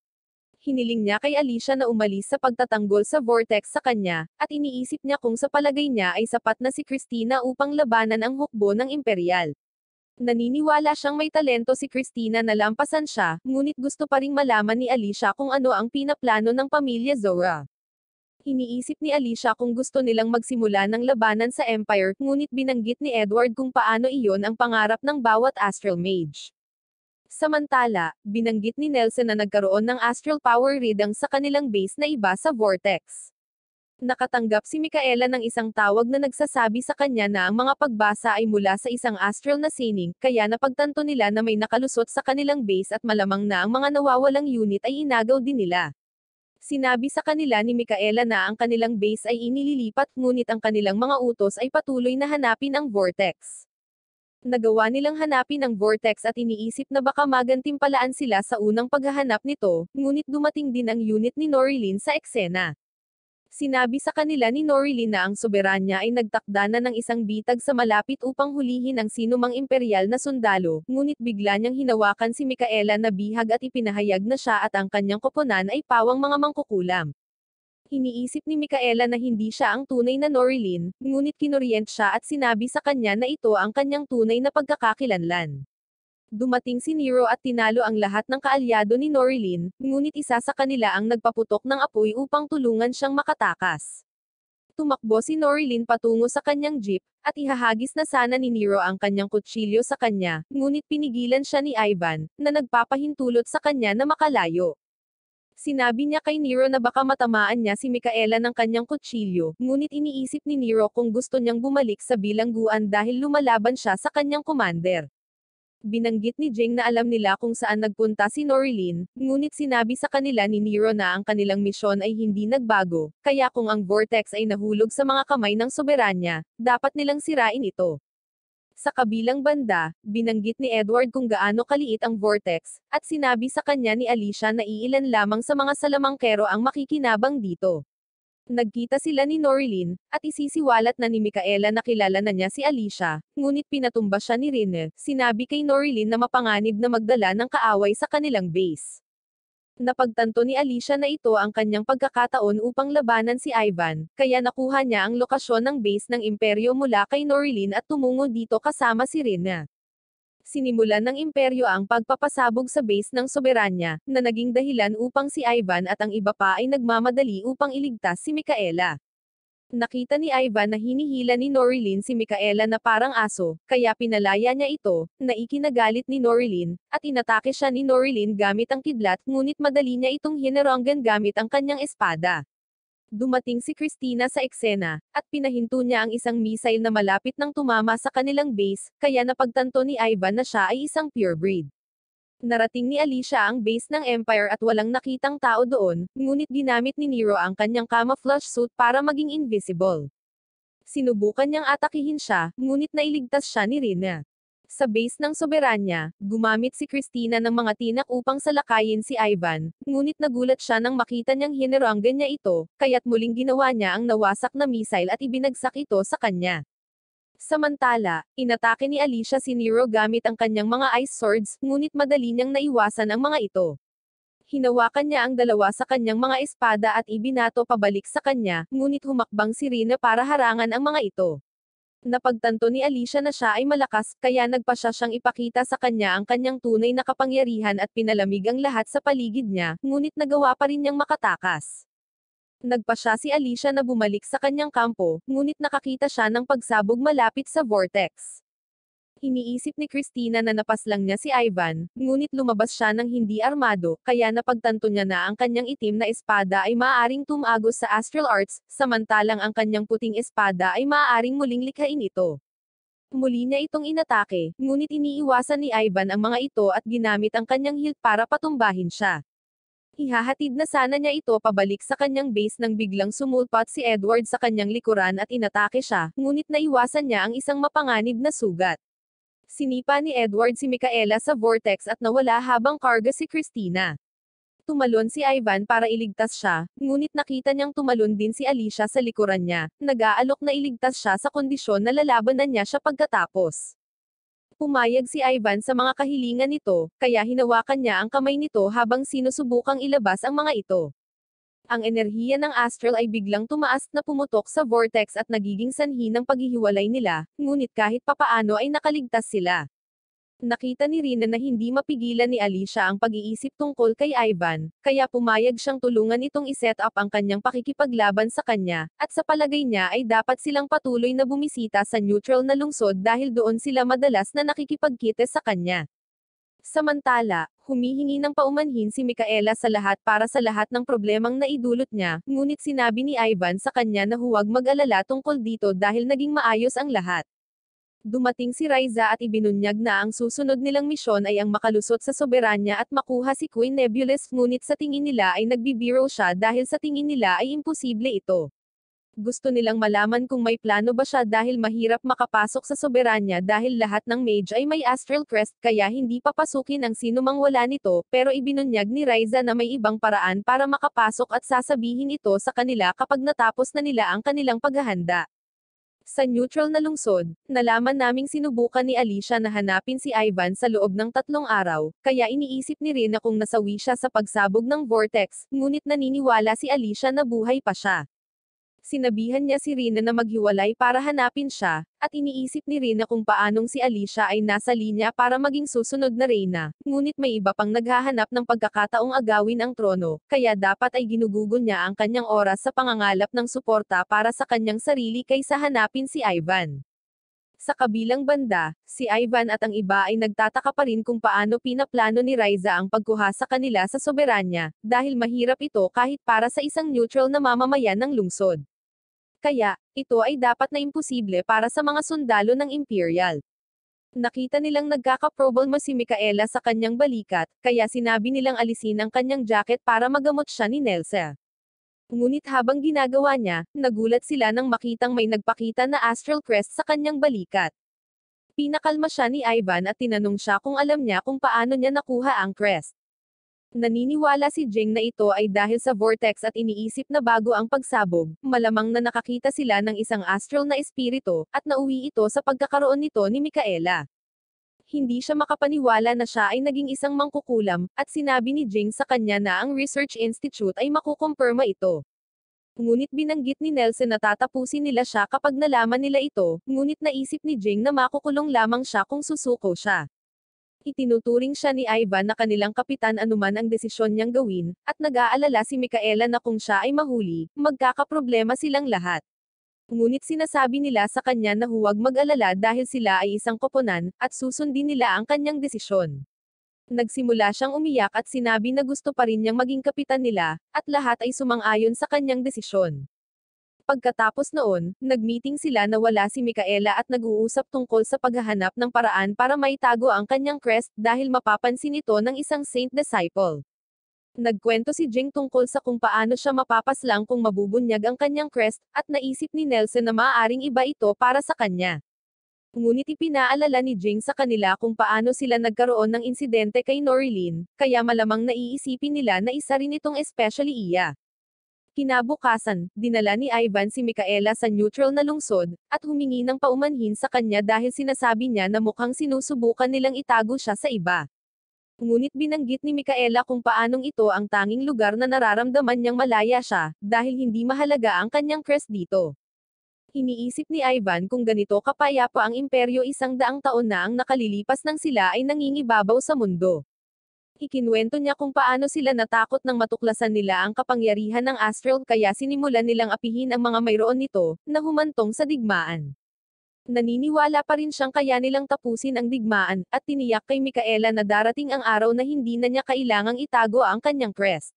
Hiniling niya kay Alicia na umalis sa pagtatanggol sa Vortex sa kanya, at iniisip niya kung sa palagay niya ay sapat na si Christina upang labanan ang hukbo ng Imperial. Naniniwala siyang may talento si Christina na lampasan siya, ngunit gusto pa ring malaman ni Alicia kung ano ang pinaplano ng pamilya Zora. Iniisip ni Alicia kung gusto nilang magsimula ng labanan sa Empire, ngunit binanggit ni Edward kung paano iyon ang pangarap ng bawat Astral Mage. Samantala, binanggit ni Nelson na nagkaroon ng Astral Power Reading sa kanilang base na iba sa Vortex. Nakatanggap si Micaela ng isang tawag na nagsasabi sa kanya na ang mga pagbasa ay mula sa isang astral na sining, kaya napagtanto nila na may nakalusot sa kanilang base at malamang na ang mga nawawalang unit ay inagaw din nila. Sinabi sa kanila ni Micaela na ang kanilang base ay inililipat, ngunit ang kanilang mga utos ay patuloy na hanapin ang Vortex. Nagawa nilang hanapin ang Vortex at iniisip na baka magantimpalaan sila sa unang paghahanap nito, ngunit dumating din ang unit ni Norilyn sa eksena. Sinabi sa kanila ni Norilyn na ang soberanya ay nagtakda na ng isang bitag sa malapit upang hulihin ang sinumang imperial na sundalo, ngunit bigla niyang hinawakan si Micaela na bihag at ipinahayag na siya at ang kanyang koponan ay pawang mga mangkukulam. Iniisip ni Micaela na hindi siya ang tunay na Norilyn, ngunit kinuryent siya at sinabi sa kanya na ito ang kanyang tunay na pagkakakilanlan. Dumating si Nero at tinalo ang lahat ng kaalyado ni Norilyn, ngunit isa sa kanila ang nagpaputok ng apoy upang tulungan siyang makatakas. Tumakbo si Norilyn patungo sa kanyang jeep, at ihahagis na sana ni Nero ang kanyang kutsilyo sa kanya, ngunit pinigilan siya ni Ivan, na nagpapahintulot sa kanya na makalayo. Sinabi niya kay Nero na baka matamaan niya si Micaela ng kanyang kutsilyo, ngunit iniisip ni Nero kung gusto niyang bumalik sa bilangguan dahil lumalaban siya sa kanyang commander. Binanggit ni Jing na alam nila kung saan nagpunta si Norilyn, ngunit sinabi sa kanila ni Nero na ang kanilang misyon ay hindi nagbago, kaya kung ang Vortex ay nahulog sa mga kamay ng soberanya, dapat nilang sirain ito. Sa kabilang banda, binanggit ni Edward kung gaano kaliit ang Vortex, at sinabi sa kanya ni Alicia na iilan lamang sa mga salamangkero ang makikinabang dito. Nagkita sila ni Norilyn, at isisiwalat na ni Micaela na kilala na niya si Alicia, ngunit pinatumba siya ni Rene, sinabi kay Norilyn na mapanganib na magdala ng kaaway sa kanilang base. Napagtanto ni Alicia na ito ang kanyang pagkakataon upang labanan si Ivan, kaya nakuha niya ang lokasyon ng base ng imperyo mula kay Norilyn at tumungo dito kasama si Rene. Sinimulan ng imperyo ang pagpapasabog sa base ng soberanya, na naging dahilan upang si Ivan at ang iba pa ay nagmamadali upang iligtas si Micaela. Nakita ni Ivan na hinihila ni Norilyn si Micaela na parang aso, kaya pinalaya niya ito, na ikinagalit ni Norilyn, at inatake siya ni Norilyn gamit ang kidlat, ngunit madali niya itong hineronggan gamit ang kanyang espada. Dumating si Christina sa eksena, at pinahinto niya ang isang missile na malapit nang tumama sa kanilang base, kaya napagtanto ni Ivan na siya ay isang purebred. Narating ni Alicia ang base ng Empire at walang nakitang tao doon, ngunit ginamit ni Nero ang kanyang camouflage suit para maging invisible. Sinubukan niyang atakihin siya, ngunit nailigtas siya ni Rina. Sa base ng soberanya, gumamit si Christina ng mga tinak upang salakayin si Ivan, ngunit nagulat siya nang makita niyang hineranggan niya ito, kaya't muling ginawa niya ang nawasak na missile at ibinagsak ito sa kanya. Samantala, inatake ni Alicia si Nero gamit ang kanyang mga ice swords, ngunit madali niyang naiwasan ang mga ito. Hinawakan niya ang dalawa sa kanyang mga espada at ibinato pabalik sa kanya, ngunit humakbang si Rina para harangan ang mga ito. Napagtanto ni Alicia na siya ay malakas, kaya nagpa siya siyang ipakita sa kanya ang kanyang tunay na kapangyarihan at pinalamig ang lahat sa paligid niya, ngunit nagawa pa rin niyang makatakas. Nagpa siya si Alicia na bumalik sa kanyang kampo, ngunit nakakita siya ng pagsabog malapit sa vortex. Iniisip ni Christina na napaslang niya si Ivan, ngunit lumabas siya ng hindi armado, kaya napagtanto niya na ang kanyang itim na espada ay maaaring tumagos sa astral arts, samantalang ang kanyang puting espada ay maaaring muling likhain ito. Muli niya itong inatake, ngunit iniiwasan ni Ivan ang mga ito at ginamit ang kanyang hilt para patumbahin siya. Ihahatid na sana niya ito pabalik sa kanyang base nang biglang sumulpot si Edward sa kanyang likuran at inatake siya, ngunit naiwasan niya ang isang mapanganib na sugat. Sinipa ni Edward si Micaela sa vortex at nawala habang karga si Christina. Tumalon si Ivan para iligtas siya, ngunit nakita niyang tumalon din si Alicia sa likuran niya, nag-aalok na iligtas siya sa kondisyon na lalabanan niya siya pagkatapos. Pumayag si Ivan sa mga kahilingan nito, kaya hinawakan niya ang kamay nito habang sinusubukang ilabas ang mga ito. Ang enerhiya ng astral ay biglang tumaas na pumutok sa vortex at nagiging sanhi ng paghihiwalay nila, ngunit kahit papaano ay nakaligtas sila. Nakita ni Rina na hindi mapigilan ni Alicia ang pag-iisip tungkol kay Ivan, kaya pumayag siyang tulungan itong iset up ang kanyang pakikipaglaban sa kanya, at sa palagay niya ay dapat silang patuloy na bumisita sa neutral na lungsod dahil doon sila madalas na nakikipagkita sa kanya. Samantala, humihingi ng paumanhin si Micaela sa lahat para sa lahat ng problemang naidulot niya, ngunit sinabi ni Ivan sa kanya na huwag mag-alala tungkol dito dahil naging maayos ang lahat. Dumating si Raiza at ibinunyag na ang susunod nilang misyon ay ang makalusot sa soberanya at makuha si Queen Nebulous, ngunit sa tingin nila ay nagbibiro siya dahil sa tingin nila ay imposible ito. Gusto nilang malaman kung may plano ba siya dahil mahirap makapasok sa soberanya dahil lahat ng mage ay may astral crest kaya hindi papasukin ang sinumang wala nito, pero ibinunyag ni Raiza na may ibang paraan para makapasok at sasabihin ito sa kanila kapag natapos na nila ang kanilang paghahanda. Sa neutral na lungsod, nalaman naming sinubukan ni Alicia na hanapin si Ivan sa loob ng 3 araw, kaya iniisip ni Rina kung nasawi siya sa pagsabog ng vortex, ngunit naniniwala si Alicia na buhay pa siya. Sinabihan niya si Rina na maghiwalay para hanapin siya, at iniisip ni Rina kung paanong si Alicia ay nasa linya para maging susunod na reyna, ngunit may iba pang naghahanap ng pagkakataong agawin ang trono, kaya dapat ay ginugugol niya ang kanyang oras sa pangangalap ng suporta para sa kanyang sarili kaysa hanapin si Ivan. Sa kabilang banda, si Ivan at ang iba ay nagtataka pa rin kung paano pinaplano ni Raiza ang pagkuha sa kanila sa soberanya, dahil mahirap ito kahit para sa isang neutral na mamamayan ng lungsod. Kaya, ito ay dapat na imposible para sa mga sundalo ng Imperial. Nakita nilang nagkakaproblema si Micaela sa kanyang balikat, kaya sinabi nilang alisin ang kanyang jacket para magamot siya ni Nelsa. Ngunit habang ginagawa niya, nagulat sila nang makitang may nagpakita na astral crest sa kanyang balikat. Pinakalma siya ni Ivan at tinanong siya kung alam niya kung paano niya nakuha ang crest. Naniniwala si Jing na ito ay dahil sa vortex at iniisip na bago ang pagsabog, malamang na nakakita sila ng isang astral na espiritu, at nauwi ito sa pagkakaroon nito ni Micaela. Hindi siya makapaniwala na siya ay naging isang mangkukulam, at sinabi ni Jing sa kanya na ang Research Institute ay makukumpirma ito. Ngunit binanggit ni Nelson na tatapusin nila siya kapag nalaman nila ito, ngunit naisip ni Jing na makukulong lamang siya kung susuko siya. Itinuturing siya ni Ivan na kanilang kapitan anuman ang desisyon niyang gawin, at nag-aalala si Micaela na kung siya ay mahuli, magkakaproblema silang lahat. Ngunit sinasabi nila sa kanya na huwag mag-alala dahil sila ay isang koponan, at susundin nila ang kanyang desisyon. Nagsimula siyang umiyak at sinabi na gusto pa rin niyang maging kapitan nila, at lahat ay sumang-ayon sa kanyang desisyon. Pagkatapos noon, nagmeeting sila na wala si Micaela at nag-uusap tungkol sa paghahanap ng paraan para maitago ang kanyang crest dahil mapapansin ito ng isang saint disciple. Nagkwento si Jing tungkol sa kung paano siya mapapaslang kung mabubunyag ang kanyang crest, at naisip ni Nelson na maaaring iba ito para sa kanya. Ngunit ipinaalala ni Jing sa kanila kung paano sila nagkaroon ng insidente kay Norilyn, kaya malamang naiisipin nila na isa rin itong especially iya. Kinabukasan, dinala ni Ivan si Micaela sa neutral na lungsod, at humingi ng paumanhin sa kanya dahil sinasabi niya na mukhang sinusubukan nilang itago siya sa iba. Ngunit binanggit ni Micaela kung paanong ito ang tanging lugar na nararamdaman niyang malaya siya, dahil hindi mahalaga ang kanyang crest dito. Iniisip ni Ivan kung ganito kapayapa ang imperyo 100 taon na ang nakalilipas nang sila ay nangingibabaw sa mundo. Ikinuwento niya kung paano sila natakot nang matuklasan nila ang kapangyarihan ng astral kaya sinimulan nilang apihin ang mga mayroon nito, na humantong sa digmaan. Naniniwala pa rin siyang kaya nilang tapusin ang digmaan, at tiniyak kay Micaela na darating ang araw na hindi na niya kailangang itago ang kanyang crest.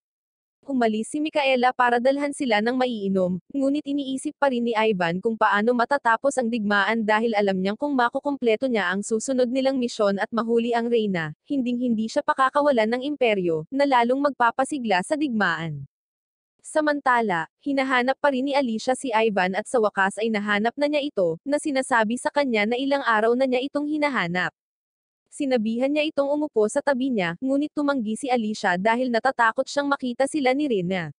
Umalis si Micaela para dalhan sila ng maiinom, ngunit iniisip pa rin ni Ivan kung paano matatapos ang digmaan dahil alam niyang kung makukumpleto niya ang susunod nilang misyon at mahuli ang reyna, hinding-hindi siya pakakawalan ng imperyo, na lalong magpapasigla sa digmaan. Samantala, hinahanap pa rin ni Alicia si Ivan at sa wakas ay nahanap na niya ito, na sinasabi sa kanya na ilang araw na niya itong hinahanap. Sinabihan niya itong umupo sa tabi niya, ngunit tumanggi si Alicia dahil natatakot siyang makita sila ni Rina.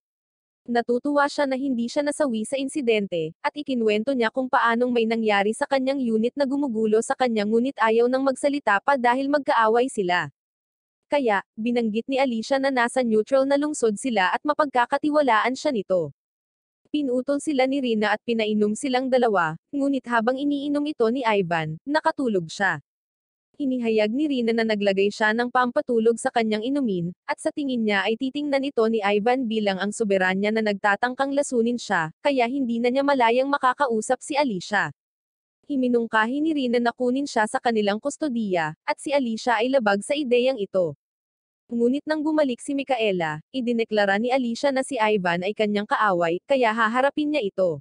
Natutuwa siya na hindi siya nasawi sa insidente, at ikinwento niya kung paanong may nangyari sa kanyang unit na gumugulo sa kanya ngunit ayaw nang magsalita pa dahil magkaaway sila. Kaya, binanggit ni Alicia na nasa neutral na lungsod sila at mapagkakatiwalaan siya nito. Pinutol sila ni Rina at pinainom silang dalawa, ngunit habang iniinom ito ni Ivan, nakatulog siya. Inihayag ni Rina na naglagay siya ng pampatulog sa kanyang inumin, at sa tingin niya ay titingnan ito ni Ivan bilang ang soberanya na nagtatangkang lasunin siya, kaya hindi na niya malayang makakausap si Alicia. Himinungkahi ni Rina na kunin siya sa kanilang kustodiya, at si Alicia ay labag sa ideyang ito. Ngunit nang bumalik si Micaela, idineklara ni Alicia na si Ivan ay kanyang kaaway, kaya haharapin niya ito.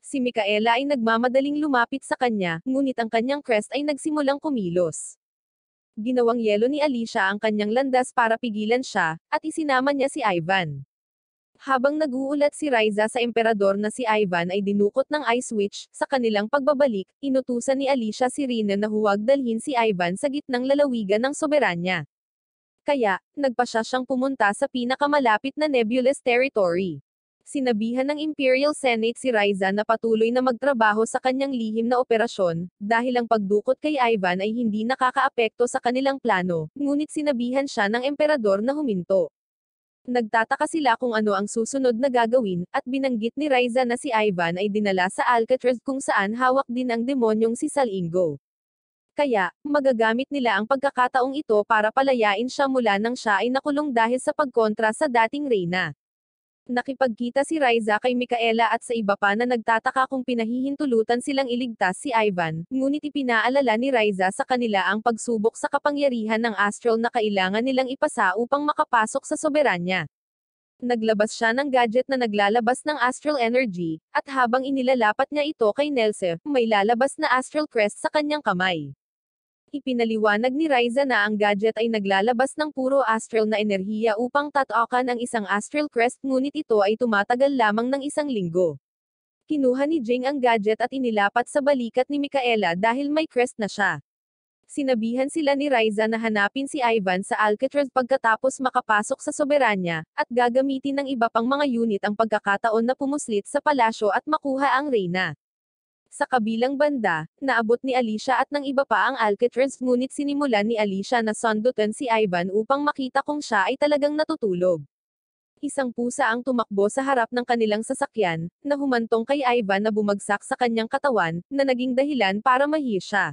Si Micaela ay nagmamadaling lumapit sa kanya, ngunit ang kanyang crest ay nagsimulang kumilos. Ginawang yelo ni Alicia ang kanyang landas para pigilan siya, at isinama niya si Ivan. Habang nag-uulat si Riza sa emperador na si Ivan ay dinukot ng ice witch, sa kanilang pagbabalik, inutusan ni Alicia si Rina na huwag dalhin si Ivan sa gitnang lalawigan ng soberanya. Kaya, nagpa siyang pumunta sa pinakamalapit na nebulous territory. Sinabihan ng Imperial Senate si Riza na patuloy na magtrabaho sa kanyang lihim na operasyon, dahil ang pagdukot kay Ivan ay hindi nakakaapekto sa kanilang plano, ngunit sinabihan siya ng emperador na huminto. Nagtataka sila kung ano ang susunod na gagawin, at binanggit ni Riza na si Ivan ay dinala sa Alcatraz kung saan hawak din ang demonyong si Salingo. Kaya, magagamit nila ang pagkakataong ito para palayain siya mula nang siya ay nakulong dahil sa pagkontra sa dating reyna. Nakipagkita si Riza kay Micaela at sa iba pa na nagtataka kung pinahihintulutan silang iligtas si Ivan, ngunit ipinaalala ni Riza sa kanila ang pagsubok sa kapangyarihan ng astral na kailangan nilang ipasa upang makapasok sa soberanya. Naglabas siya ng gadget na naglalabas ng astral energy, at habang inilalapat niya ito kay Nelse, may lalabas na astral crest sa kanyang kamay. Ipinaliwanag ni Riza na ang gadget ay naglalabas ng puro astral na enerhiya upang tatakan ang isang astral crest ngunit ito ay tumatagal lamang ng 1 linggo. Kinuha ni Jing ang gadget at inilapat sa balikat ni Micaela dahil may crest na siya. Sinabihan sila ni Riza na hanapin si Ivan sa Alcatraz pagkatapos makapasok sa soberanya, at gagamitin ng iba pang mga unit ang pagkakataon na pumuslit sa palasyo at makuha ang reyna. Sa kabilang banda, naabot ni Alicia at ng iba pa ang Alcatraz ngunit sinimulan ni Alicia na sundutan si Ivan upang makita kung siya ay talagang natutulog. Isang pusa ang tumakbo sa harap ng kanilang sasakyan, na humantong kay Ivan na bumagsak sa kanyang katawan, na naging dahilan para mahiya siya.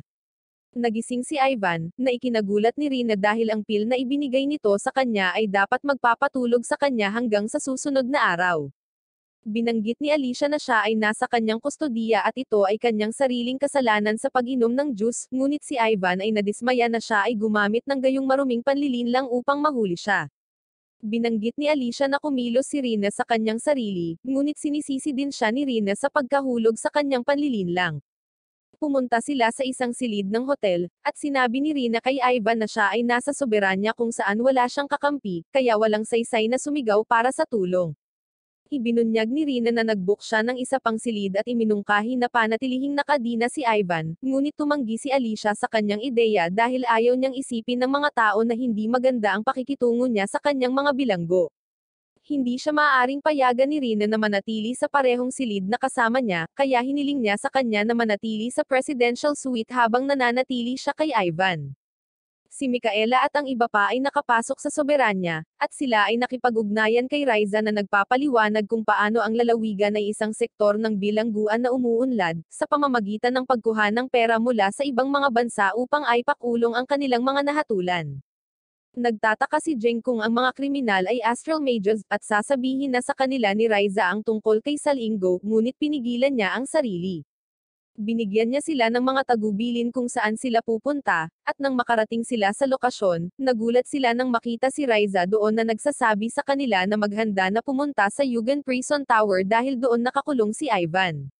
Nagising si Ivan, na ikinagulat ni Rina dahil ang pil na ibinigay nito sa kanya ay dapat magpapatulog sa kanya hanggang sa susunod na araw. Binanggit ni Alicia na siya ay nasa kanyang kustodiya at ito ay kanyang sariling kasalanan sa pag-inom ng juice, ngunit si Ivan ay nadismaya na siya ay gumamit ng gayong maruming panlilinlang upang mahuli siya. Binanggit ni Alicia na kumilos si Rina sa kanyang sarili, ngunit sinisisi din siya ni Rina sa pagkahulog sa kanyang panlilinlang. Pumunta sila sa isang silid ng hotel, at sinabi ni Rina kay Ivan na siya ay nasa soberanya kung saan wala siyang kakampi, kaya walang saysay na sumigaw para sa tulong. Ibinunyag ni Rina na nag-book siya ng isa pang silid at iminungkahi na panatilihing nakadina si Ivan, ngunit tumanggi si Alicia sa kanyang ideya dahil ayaw niyang isipin ng mga tao na hindi maganda ang pakikitungo niya sa kanyang mga bilanggo. Hindi siya maaaring payagan ni Rina na manatili sa parehong silid na kasama niya, kaya hiniling niya sa kanya na manatili sa presidential suite habang nananatili siya kay Ivan. Si Micaela at ang iba pa ay nakapasok sa soberanya, at sila ay nakipag-ugnayan kay Riza na nagpapaliwanag kung paano ang lalawigan ay isang sektor ng bilangguan na umuunlad, sa pamamagitan ng pagkuha ng pera mula sa ibang mga bansa upang aipakulong ang kanilang mga nahatulan. Nagtataka si Jeng kung ang mga kriminal ay astral mages, at sasabihin na sa kanila ni Riza ang tungkol kay Salinggo, ngunit pinigilan niya ang sarili. Binigyan niya sila ng mga tagubilin kung saan sila pupunta, at nang makarating sila sa lokasyon, nagulat sila nang makita si Riza doon na nagsasabi sa kanila na maghanda na pumunta sa Yugen Prison Tower dahil doon nakakulong si Ivan.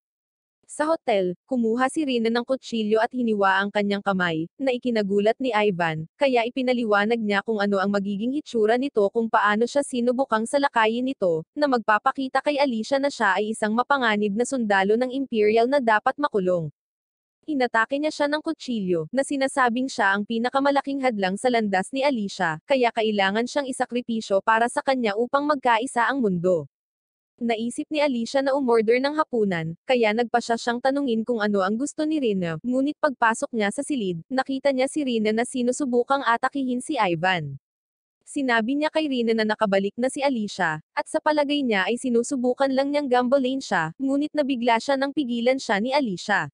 Sa hotel, kumuha si Rina ng kutsilyo at hiniwa ang kanyang kamay, na ikinagulat ni Ivan, kaya ipinaliwanag niya kung ano ang magiging hitsura nito kung paano siya sinubukang salakayin nito, na magpapakita kay Alicia na siya ay isang mapanganib na sundalo ng Imperial na dapat makulong. Inatake niya siya ng kutsilyo, na sinasabing siya ang pinakamalaking hadlang sa landas ni Alicia, kaya kailangan siyang isakripisyo para sa kanya upang magkaisa ang mundo. Naisip ni Alicia na umorder ng hapunan, kaya nagpa siya siyang tanungin kung ano ang gusto ni Rina, ngunit pagpasok niya sa silid, nakita niya si Rina na sinusubukang atakihin si Ivan. Sinabi niya kay Rina na nakabalik na si Alicia, at sa palagay niya ay sinusubukan lang niyang gambolain siya, ngunit nabigla siya nang pigilan siya ni Alicia.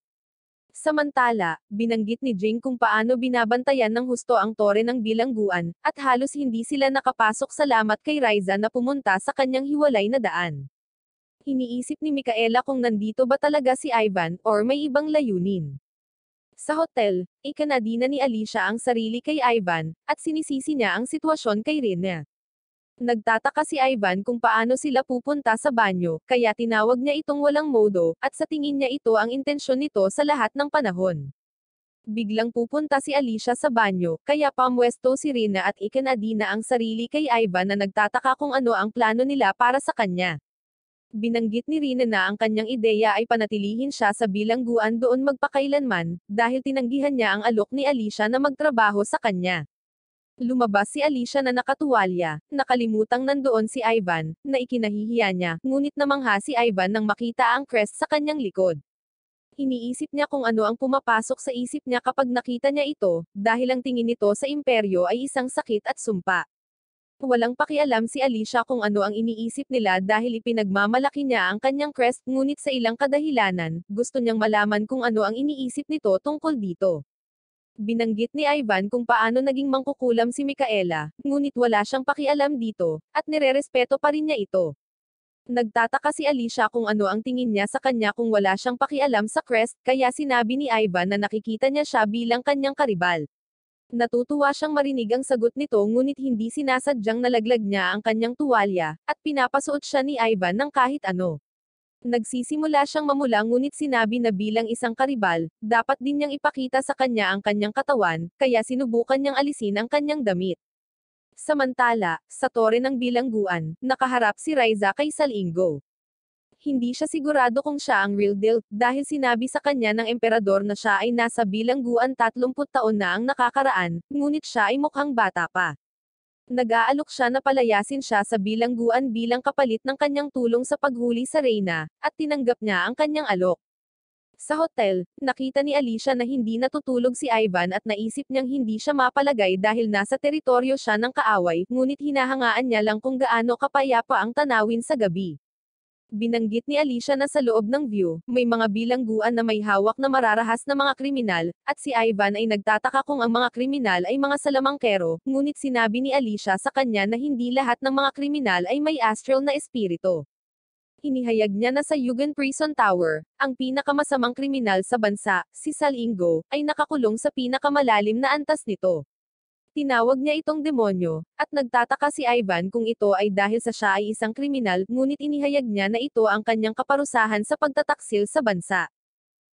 Samantala, binanggit ni Jing kung paano binabantayan ng husto ang tore ng bilangguan, at halos hindi sila nakapasok salamat kay Riza na pumunta sa kanyang hiwalay na daan. Iniisip ni Micaela kung nandito ba talaga si Ivan, or may ibang layunin. Sa hotel, ikanadina ni Alicia ang sarili kay Ivan, at sinisisi niya ang sitwasyon kay Rina. Nagtataka si Ivan kung paano sila pupunta sa banyo, kaya tinawag niya itong walang modo, at sa tingin niya ito ang intensyon nito sa lahat ng panahon. Biglang pupunta si Alicia sa banyo, kaya pamwesto si Rina at ikanadina ang sarili kay Ivan na nagtataka kung ano ang plano nila para sa kanya. Binanggit ni Rina na ang kanyang ideya ay panatilihin siya sa bilangguan doon magpakailanman, dahil tinanggihan niya ang alok ni Alicia na magtrabaho sa kanya. Lumabas si Alicia na nakatuwalya, nakalimutang nandoon si Ivan, na ikinahihiya niya, ngunit namangha si Ivan nang makita ang crest sa kanyang likod. Iniisip niya kung ano ang pumapasok sa isip niya kapag nakita niya ito, dahil ang tingin nito sa imperyo ay isang sakit at sumpa. Walang pakialam si Alicia kung ano ang iniisip nila dahil ipinagmamalaki niya ang kanyang crest, ngunit sa ilang kadahilanan, gusto niyang malaman kung ano ang iniisip nito tungkol dito. Binanggit ni Ivan kung paano naging mangkukulam si Micaela, ngunit wala siyang pakialam dito, at nirerespeto pa rin niya ito. Nagtataka si Alicia kung ano ang tingin niya sa kanya kung wala siyang pakialam sa crest, kaya sinabi ni Ivan na nakikita niya siya bilang kanyang karibal. Natutuwa siyang marinig ang sagot nito ngunit hindi sinasadyang nalaglag niya ang kanyang tuwalya, at pinapasuot siya ni Ivan ng kahit ano. Nagsisimula siyang mamula ngunit sinabi na bilang isang karibal, dapat din niyang ipakita sa kanya ang kanyang katawan, kaya sinubukan niyang alisin ang kanyang damit. Samantala, sa tore ng bilangguan, nakaharap si Riza kay Salinggo. Hindi siya sigurado kung siya ang real deal, dahil sinabi sa kanya ng emperador na siya ay nasa bilangguan 30 taon na ang nakakaraan, ngunit siya ay mukhang bata pa. Nag-aalok siya na palayasin siya sa bilangguan bilang kapalit ng kanyang tulong sa paghuli sa Reyna, at tinanggap niya ang kanyang alok. Sa hotel, nakita ni Alicia na hindi natutulog si Ivan at naisip niyang hindi siya mapalagay dahil nasa teritoryo siya ng kaaway, ngunit hinahangaan niya lang kung gaano kapayapa ang tanawin sa gabi. Binanggit ni Alicia na sa loob ng view, may mga bilangguan na may hawak na mararahas na mga kriminal, at si Ivan ay nagtataka kung ang mga kriminal ay mga salamangkero, ngunit sinabi ni Alicia sa kanya na hindi lahat ng mga kriminal ay may astral na espiritu. Inihayag niya na sa Yugen Prison Tower, ang pinakamasamang kriminal sa bansa, si Salinggo, ay nakakulong sa pinakamalalim na antas nito. Tinawag niya itong demonyo, at nagtataka si Ivan kung ito ay dahil sa siya ay isang kriminal, ngunit inihayag niya na ito ang kanyang kaparusahan sa pagtataksil sa bansa.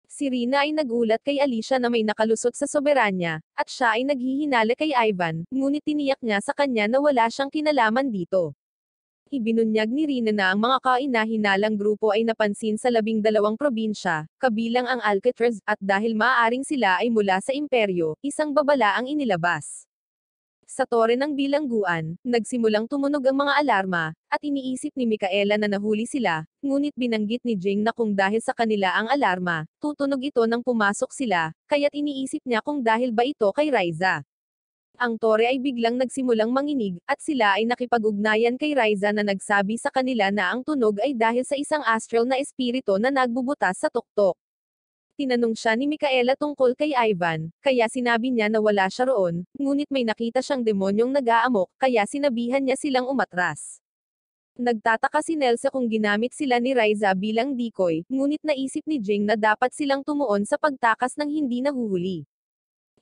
Si Rina ay nagulat kay Alicia na may nakalusot sa soberanya, at siya ay naghihinala kay Ivan, ngunit tiniyak niya sa kanya na wala siyang kinalaman dito. Ibinunyag ni Rina na ang mga kaina-hinalang grupo ay napansin sa 12 probinsya, kabilang ang Alcatraz, at dahil maaaring sila ay mula sa imperyo, isang babala ang inilabas. Sa tore ng bilangguan, nagsimulang tumunog ang mga alarma, at iniisip ni Micaela na nahuli sila, ngunit binanggit ni Jing na kung dahil sa kanila ang alarma, tutunog ito nang pumasok sila, kaya't iniisip niya kung dahil ba ito kay Riza. Ang Tore ay biglang nagsimulang manginig, at sila ay nakipag-ugnayan kay Raiza na nagsabi sa kanila na ang tunog ay dahil sa isang astral na espiritu na nagbubutas sa tuktok. Tinanong siya ni Micaela tungkol kay Ivan, kaya sinabi niya na wala siya roon, ngunit may nakita siyang demonyong nag-aamok, kaya sinabihan niya silang umatras. Nagtataka si Nelsa kung ginamit sila ni Raiza bilang decoy, ngunit naisip ni Jing na dapat silang tumuon sa pagtakas ng hindi nahuhuli.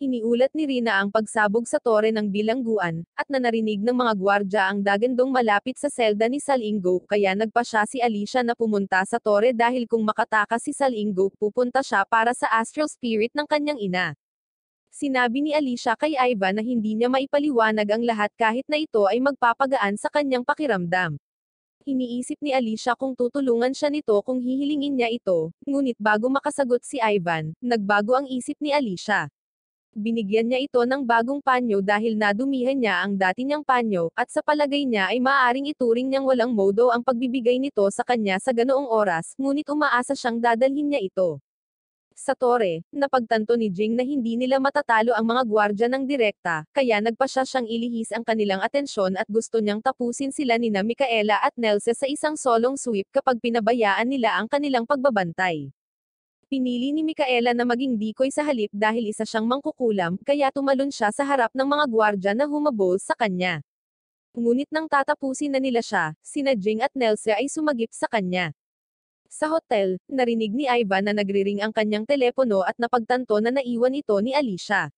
Iniulat ni Rina ang pagsabog sa tore ng bilangguan, at na narinig ng mga gwardya ang dagandong malapit sa selda ni Salingo, kaya nagpa siya si Alicia na pumunta sa tore dahil kung makatakas si Salingo pupunta siya para sa astral spirit ng kanyang ina. Sinabi ni Alicia kay Ivan na hindi niya maipaliwanag ang lahat kahit na ito ay magpapagaan sa kanyang pakiramdam. Iniisip ni Alicia kung tutulungan siya nito kung hihilingin niya ito, ngunit bago makasagot si Ivan, nagbago ang isip ni Alicia. Binigyan niya ito ng bagong panyo dahil nadumihan niya ang dati niyang panyo, at sa palagay niya ay maaaring ituring niyang walang modo ang pagbibigay nito sa kanya sa ganoong oras, ngunit umaasa siyang dadalhin niya ito. Sa tore, napagtanto ni Jing na hindi nila matatalo ang mga gwardya ng direkta, kaya nagpa siya siyang ilihis ang kanilang atensyon at gusto niyang tapusin sila nina Micaela at Nelce sa isang solong sweep kapag pinabayaan nila ang kanilang pagbabantay. Pinili ni Micaela na maging decoy sa halip dahil isa siyang mangkukulam, kaya tumalon siya sa harap ng mga gwardya na humabol sa kanya. Ngunit nang tatapusin na nila siya, sina Jing at Nelce ay sumagip sa kanya. Sa hotel, narinig ni Ivan na nagriring ang kanyang telepono at napagtanto na naiwan ito ni Alicia.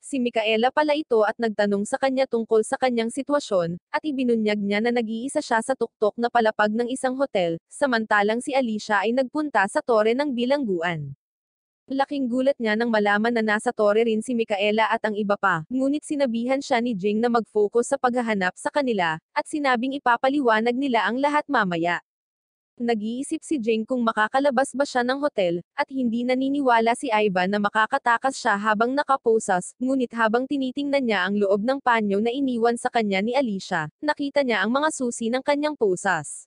Si Micaela pala ito at nagtanong sa kanya tungkol sa kanyang sitwasyon, at ibinunyag niya na nag-iisa siya sa tuktok na palapag ng isang hotel, samantalang si Alicia ay nagpunta sa tore ng bilangguan. Laking gulat niya nang malaman na nasa tore rin si Micaela at ang iba pa, ngunit sinabihan siya ni Jing na mag-focus sa paghahanap sa kanila, at sinabing ipapaliwanag nila ang lahat mamaya. Nag-iisip si Jing kung makakalabas ba siya ng hotel, at hindi naniniwala si Ivan na makakatakas siya habang nakaposas, ngunit habang tinitingnan niya ang loob ng panyo na iniwan sa kanya ni Alicia, nakita niya ang mga susi ng kanyang posas.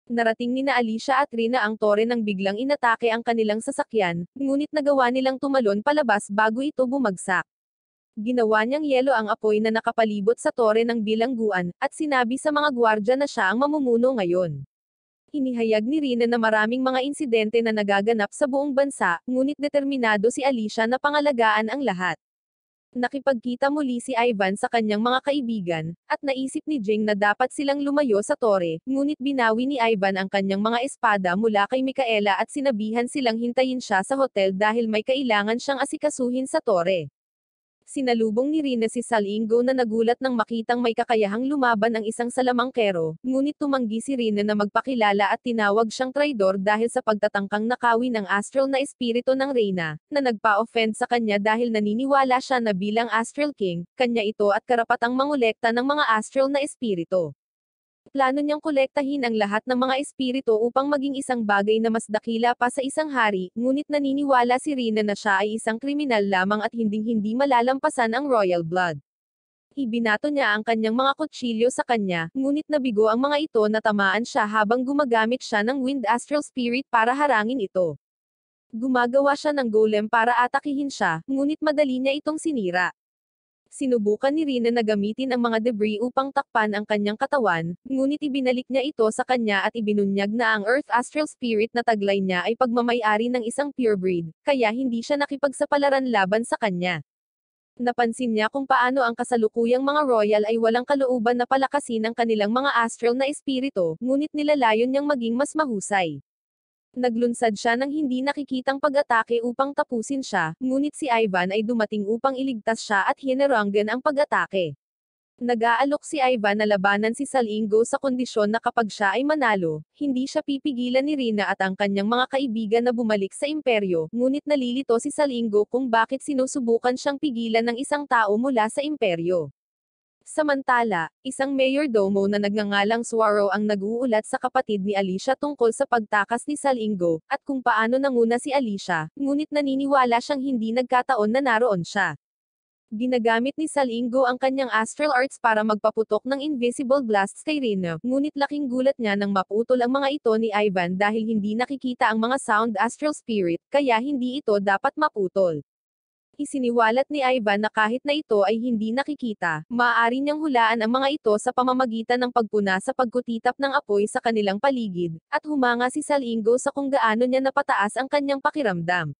Narating ni na Alicia at Rina ang tore nang biglang inatake ang kanilang sasakyan, ngunit nagawa nilang tumalon palabas bago ito bumagsak. Ginawa niyang yelo ang apoy na nakapalibot sa tore ng bilangguan, at sinabi sa mga gwardya na siya ang mamumuno ngayon. Inihayag ni Rina na maraming mga insidente na nagaganap sa buong bansa, ngunit determinado si Alicia na pangalagaan ang lahat. Nakipagkita muli si Ivan sa kanyang mga kaibigan, at naisip ni Jing na dapat silang lumayo sa tore, ngunit binawi ni Ivan ang kanyang mga espada mula kay Micaela at sinabihan silang hintayin siya sa hotel dahil may kailangan siyang asikasuhin sa tore. Sinalubong ni Rina si Salingo na nagulat nang makitang may kakayahang lumaban ang isang salamangkero, ngunit tumanggi si Rina na magpakilala at tinawag siyang traidor dahil sa pagtatangkang nakawin ang astral na espiritu ng Reyna, na nagpa-offend sa kanya dahil naniniwala siya na bilang Astral King, kanya ito at karapatang mangolekta ng mga astral na espiritu. Plano niyang kolektahin ang lahat ng mga espiritu upang maging isang bagay na mas dakila pa sa isang hari, ngunit naniniwala si Rina na siya ay isang kriminal lamang at hinding-hindi malalampasan ang royal blood. Ibinato niya ang kanyang mga kutsilyo sa kanya, ngunit nabigo ang mga ito na tamaan siya habang gumagamit siya ng wind astral spirit para harangin ito. Gumagawa siya ng golem para atakihin siya, ngunit madali niya itong sinira. Sinubukan ni Rina na gamitin ang mga debris upang takpan ang kanyang katawan, ngunit ibinalik niya ito sa kanya at ibinunyag na ang Earth Astral Spirit na taglay niya ay pagmamay-ari ng isang purebred, kaya hindi siya nakipagsapalaran laban sa kanya. Napansin niya kung paano ang kasalukuyang mga royal ay walang kalooban na palakasin ang kanilang mga astral na espiritu, ngunit nilalayon niyang maging mas mahusay. Naglunsad siya ng hindi nakikitang pag-atake upang tapusin siya, ngunit si Ivan ay dumating upang iligtas siya at hineranggan ang pag-atake. Nag-aalok si Ivan na labanan si Salingo sa kondisyon na kapag siya ay manalo, hindi siya pipigilan ni Rina at ang kanyang mga kaibigan na bumalik sa imperyo, ngunit nalilito si Salingo kung bakit sinusubukan siyang pigilan ng isang tao mula sa imperyo. Samantala, isang mayordomo na nagngangalang Swaro ang nag-uulat sa kapatid ni Alicia tungkol sa pagtakas ni Salingo, at kung paano nanguna si Alicia, ngunit naniniwala siyang hindi nagkataon na naroon siya. Ginagamit ni Salingo ang kanyang astral arts para magpaputok ng invisible blasts kay Rina, ngunit laking gulat niya nang maputol ang mga ito ni Ivan dahil hindi nakikita ang mga sound astral spirit, kaya hindi ito dapat maputol. Isiniwalat ni Ivan na kahit na ito ay hindi nakikita, maaari niyang hulaan ang mga ito sa pamamagitan ng pagpuna sa pagkutitap ng apoy sa kanilang paligid, at humanga si Salingo sa kung gaano niya napataas ang kanyang pakiramdam.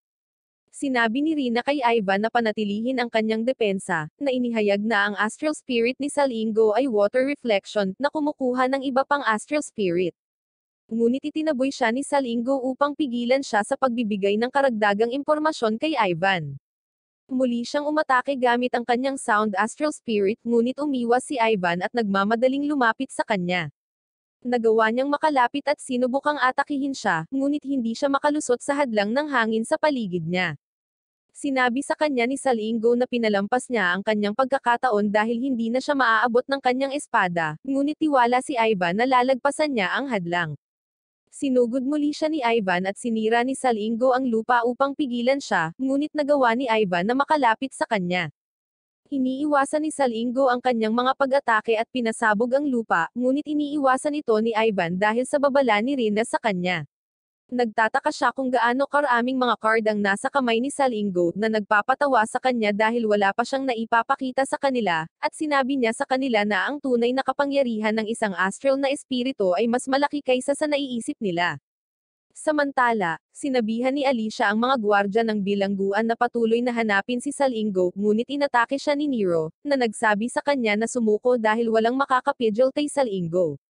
Sinabi ni Rina kay Ivan na panatilihin ang kanyang depensa, na inihayag na ang astral spirit ni Salingo ay water reflection, na kumukuha ng iba pang astral spirit. Ngunit itinaboy siya ni Salingo upang pigilan siya sa pagbibigay ng karagdagang impormasyon kay Ivan. Muli siyang umatake gamit ang kanyang sound astral spirit, ngunit umiwas si Ivan at nagmamadaling lumapit sa kanya. Nagawa niyang makalapit at sinubukang atakihin siya, ngunit hindi siya makalusot sa hadlang ng hangin sa paligid niya. Sinabi sa kanya ni Salingo na pinalampas niya ang kanyang pagkakataon dahil hindi na siya maaabot ng kanyang espada, ngunit tiwala si Ivan na lalagpasan niya ang hadlang. Sinugod muli siya ni Ivan at sinira ni Salingo ang lupa upang pigilan siya, ngunit nagawa ni Ivan na makalapit sa kanya. Iniiwasan ni Salingo ang kanyang mga pag-atake at pinasabog ang lupa, ngunit iniiwasan ito ni Ivan dahil sa babala ni Rina sa kanya. Nagtataka siya kung gaano karaming mga card ang nasa kamay ni Salingo na nagpapatawa sa kanya dahil wala pa siyang naipapakita sa kanila, at sinabi niya sa kanila na ang tunay na kapangyarihan ng isang astral na espiritu ay mas malaki kaysa sa naiisip nila. Samantala, sinabihan ni Alicia ang mga gwardya ng bilangguan na patuloy na hanapin si Salingo, ngunit inatake siya ni Nero, na nagsabi sa kanya na sumuko dahil walang makakapigil kay Salingo.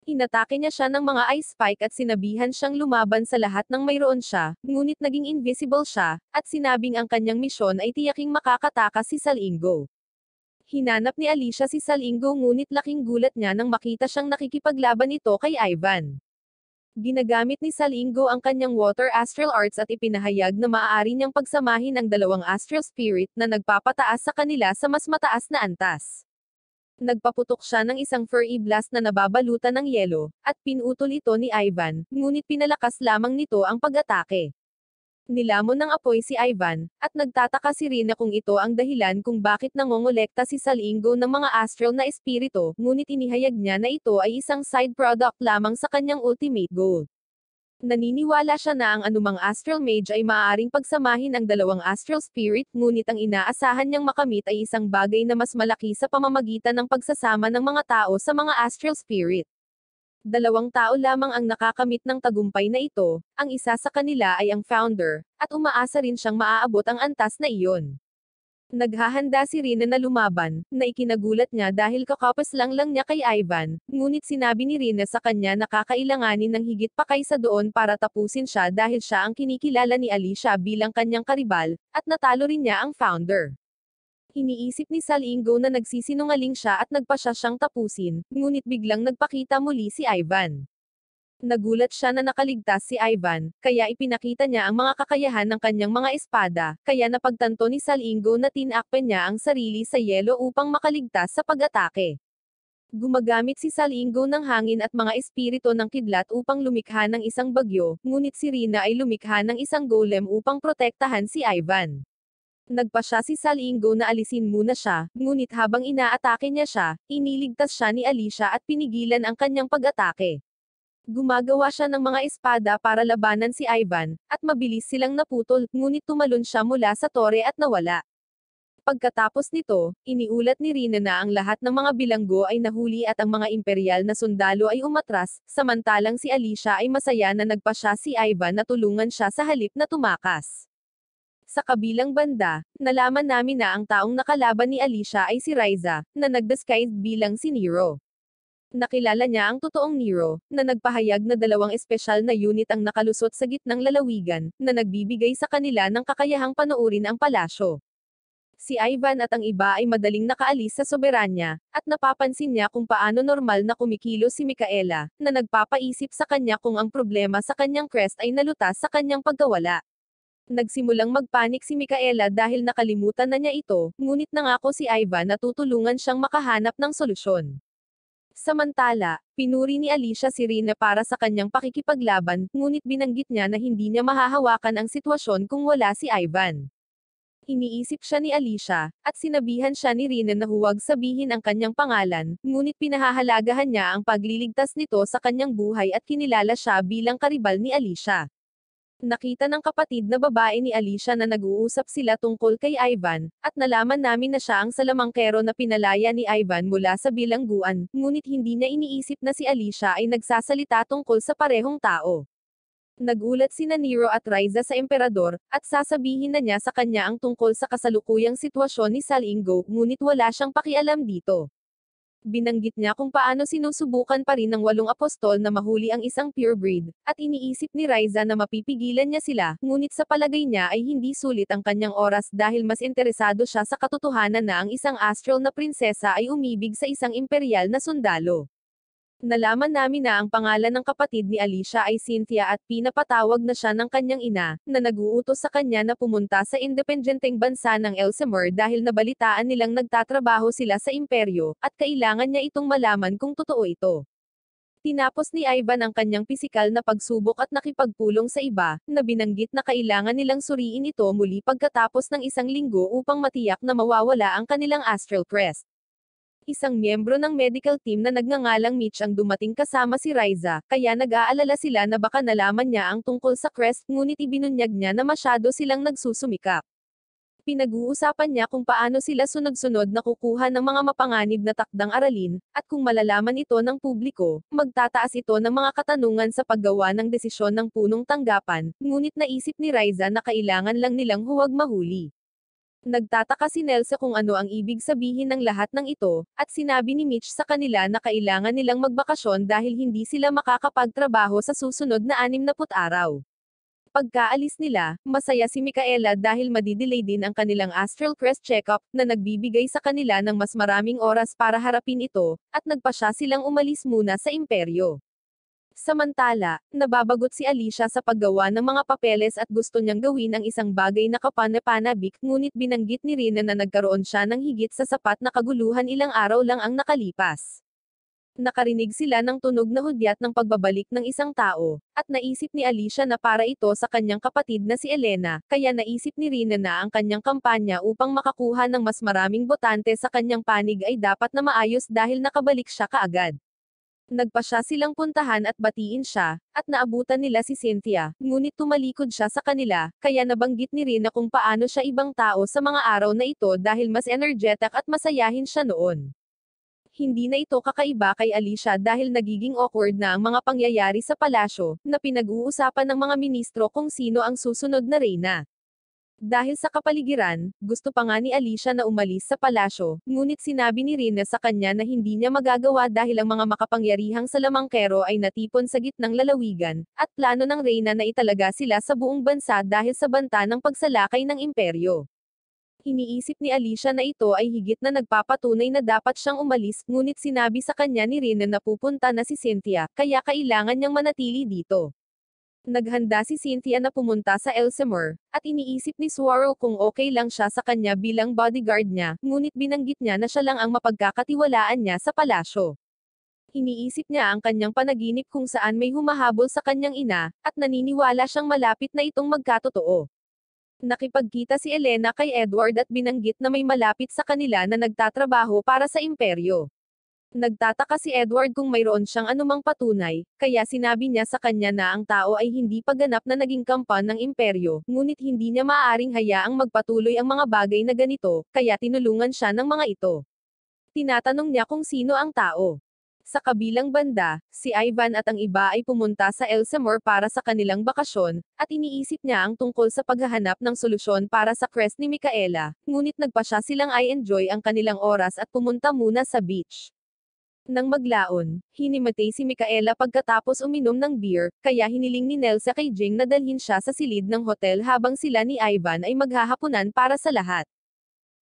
Inatake niya siya ng mga ice spike at sinabihan siyang lumaban sa lahat ng mayroon siya, ngunit naging invisible siya, at sinabing ang kanyang misyon ay tiyaking makakatakas si Salingo. Hinanap ni Alicia si Salingo ngunit laking gulat niya nang makita siyang nakikipaglaban ito kay Ivan. Ginagamit ni Salingo ang kanyang water astral arts at ipinahayag na maaari niyang pagsamahin ang dalawang astral spirit na nagpapataas sa kanila sa mas mataas na antas. Nagpaputok siya ng isang furry blast na nababalutan ng yelo, at pinutol ito ni Ivan, ngunit pinalakas lamang nito ang pag-atake. Nilamon ng apoy si Ivan, at nagtataka si Rina kung ito ang dahilan kung bakit nangongolekta si Salingo ng mga astral na espiritu, ngunit inihayag niya na ito ay isang side product lamang sa kanyang ultimate goal. Naniniwala siya na ang anumang astral mage ay maaaring pagsamahin ang dalawang astral spirit, ngunit ang inaasahan niyang makamit ay isang bagay na mas malaki sa pamamagitan ng pagsasama ng mga tao sa mga astral spirit. 2 tao lamang ang nakakamit ng tagumpay na ito, ang isa sa kanila ay ang founder, at umaasa rin siyang maaabot ang antas na iyon. Naghahanda si Rina na lumaban, na ikinagulat niya dahil kakapos lang niya kay Ivan, ngunit sinabi ni Rina sa kanya na kakailanganin ng higit pa kaysa doon para tapusin siya dahil siya ang kinikilala ni Alicia bilang kanyang karibal, at natalo rin niya ang founder. Iniisip ni Salingo na nagsisinungaling siya at nagpasya siyang tapusin, ngunit biglang nagpakita muli si Ivan. Nagulat siya na nakaligtas si Ivan, kaya ipinakita niya ang mga kakayahan ng kanyang mga espada, kaya napagtanto ni Salingo na tinakpan niya ang sarili sa yelo upang makaligtas sa pag-atake. Gumagamit si Salingo ng hangin at mga espiritu ng kidlat upang lumikha ng isang bagyo, ngunit si Rina ay lumikha ng isang golem upang protektahan si Ivan. Nagpasya si Salingo na alisin muna siya, ngunit habang inaatake niya siya, iniligtas siya ni Alicia at pinigilan ang kanyang pag-atake. Gumagawa siya ng mga espada para labanan si Ivan, at mabilis silang naputol, ngunit tumalon siya mula sa tore at nawala. Pagkatapos nito, iniulat ni Rina na ang lahat ng mga bilanggo ay nahuli at ang mga imperial na sundalo ay umatras, samantalang si Alicia ay masaya na nagpasya si Ivan na tulungan siya sa halip na tumakas. Sa kabilang banda, nalaman namin na ang taong nakalaban ni Alicia ay si Ryza, na nagdisguise bilang si Nero. Nakilala niya ang totoong Nero, na nagpahayag na 2 espesyal na unit ang nakalusot sa gitnang lalawigan, na nagbibigay sa kanila ng kakayahang panoorin ang palasyo. Si Ivan at ang iba ay madaling nakaalis sa soberanya, at napapansin niya kung paano normal na kumikilos si Micaela, na nagpapaisip sa kanya kung ang problema sa kanyang crest ay nalutas sa kanyang pagkawala. Nagsimulang magpanik si Micaela dahil nakalimutan na niya ito, ngunit nangako si Ivan na tutulungan siyang makahanap ng solusyon. Samantala, pinuri ni Alicia si Rina para sa kanyang pakikipaglaban, ngunit binanggit niya na hindi niya mahahawakan ang sitwasyon kung wala si Ivan. Iniisip siya ni Alicia, at sinabihan siya ni Rina na huwag sabihin ang kanyang pangalan, ngunit pinahahalagahan niya ang pagliligtas nito sa kanyang buhay at kinilala siya bilang karibal ni Alicia. Nakita ng kapatid na babae ni Alicia na nag-uusap sila tungkol kay Ivan, at nalaman namin na siya ang salamangkero na pinalaya ni Ivan mula sa bilangguan, ngunit hindi niya iniisip na si Alicia ay nagsasalita tungkol sa parehong tao. Nagulat sina Nero at Riza sa emperador, at sasabihin na niya sa kanya ang tungkol sa kasalukuyang sitwasyon ni Salingo, ngunit wala siyang pakialam dito. Binanggit niya kung paano sinusubukan pa rin ng 8 apostol na mahuli ang isang purebred, at iniisip ni Riza na mapipigilan niya sila, ngunit sa palagay niya ay hindi sulit ang kanyang oras dahil mas interesado siya sa katotohanan na ang isang astral na prinsesa ay umibig sa isang imperial na sundalo. Nalaman namin na ang pangalan ng kapatid ni Alicia ay Cynthia at pinapatawag na siya ng kanyang ina, na nag-uutos sa kanya na pumunta sa independenteng bansa ng Elsemer dahil nabalitaan nilang nagtatrabaho sila sa imperyo, at kailangan niya itong malaman kung totoo ito. Tinapos ni Ivan ang kanyang pisikal na pagsubok at nakipagpulong sa iba, na binanggit na kailangan nilang suriin ito muli pagkatapos ng 1 linggo upang matiyak na mawawala ang kanilang astral crest. Isang miyembro ng medical team na nagngangalang Mitch ang dumating kasama si Riza, kaya nag-aalala sila na baka nalaman niya ang tungkol sa crest, ngunit ibinunyag niya na masyado silang nagsusumikap. Pinag-uusapan niya kung paano sila sunod-sunod na kukuha ng mga mapanganib na takdang aralin, at kung malalaman ito ng publiko, magtataas ito ng mga katanungan sa paggawa ng desisyon ng punong tanggapan, ngunit naisip ni Riza na kailangan lang nilang huwag mahuli. Nagtataka si Nelsa kung ano ang ibig sabihin ng lahat ng ito, at sinabi ni Mitch sa kanila na kailangan nilang magbakasyon dahil hindi sila makakapagtrabaho sa susunod na 60 araw. Pagkaalis nila, masaya si Micaela dahil madidelay din ang kanilang astral crest checkup, na nagbibigay sa kanila ng mas maraming oras para harapin ito, at nagpasya silang umalis muna sa imperyo. Samantala, nababagot si Alicia sa paggawa ng mga papeles at gusto niyang gawin ang isang bagay na kapanapanabik, ngunit binanggit ni Rina na nagkaroon siya ng higit sa sapat na kaguluhan ilang araw lang ang nakalipas. Nakarinig sila ng tunog na hudyat ng pagbabalik ng isang tao, at naisip ni Alicia na para ito sa kanyang kapatid na si Elena, kaya naisip ni Rina na ang kanyang kampanya upang makakuha ng mas maraming botante sa kanyang panig ay dapat na maayos dahil nakabalik siya kaagad. Nagpasya silang puntahan at batiin siya, at naabutan nila si Cynthia, ngunit tumalikod siya sa kanila, kaya nabanggit ni Rina kung paano siya ibang tao sa mga araw na ito dahil mas energetic at masayahin siya noon. Hindi na ito kakaiba kay Alicia dahil nagiging awkward na ang mga pangyayari sa palasyo, na pinag-uusapan ng mga ministro kung sino ang susunod na reyna. Dahil sa kapaligiran, gusto pa nga ni Alicia na umalis sa palasyo, ngunit sinabi ni Rina sa kanya na hindi niya magagawa dahil ang mga makapangyarihang salamangkero ay natipon sa gitnang lalawigan, at plano ng reyna na italaga sila sa buong bansa dahil sa banta ng pagsalakay ng imperyo. Iniisip ni Alicia na ito ay higit na nagpapatunay na dapat siyang umalis, ngunit sinabi sa kanya ni Rina na pupunta na si Cynthia, kaya kailangan niyang manatili dito. Naghanda si Cynthia na pumunta sa Elsemer, at iniisip ni Swaro kung okay lang siya sa kanya bilang bodyguard niya, ngunit binanggit niya na siya lang ang mapagkakatiwalaan niya sa palasyo. Iniisip niya ang kanyang panaginip kung saan may humahabol sa kanyang ina, at naniniwala siyang malapit na itong magkatotoo. Nakipagkita si Elena kay Edward at binanggit na may malapit sa kanila na nagtatrabaho para sa imperyo. Nagtataka si Edward kung mayroon siyang anumang patunay, kaya sinabi niya sa kanya na ang tao ay hindi pa ganap na naging kampan ng imperyo, ngunit hindi niya maaaring hayaang magpatuloy ang mga bagay na ganito, kaya tinulungan siya ng mga ito. Tinatanong niya kung sino ang tao. Sa kabilang banda, si Ivan at ang iba ay pumunta sa Elsemer para sa kanilang bakasyon, at iniisip niya ang tungkol sa paghahanap ng solusyon para sa crest ni Micaela, ngunit nagpasya silang i-enjoy ang kanilang oras at pumunta muna sa beach. Nang maglaon, hinimatay si Micaela pagkatapos uminom ng beer, kaya hiniling ni Nelsa kay Jing na dalhin siya sa silid ng hotel habang sila ni Ivan ay maghahapunan para sa lahat.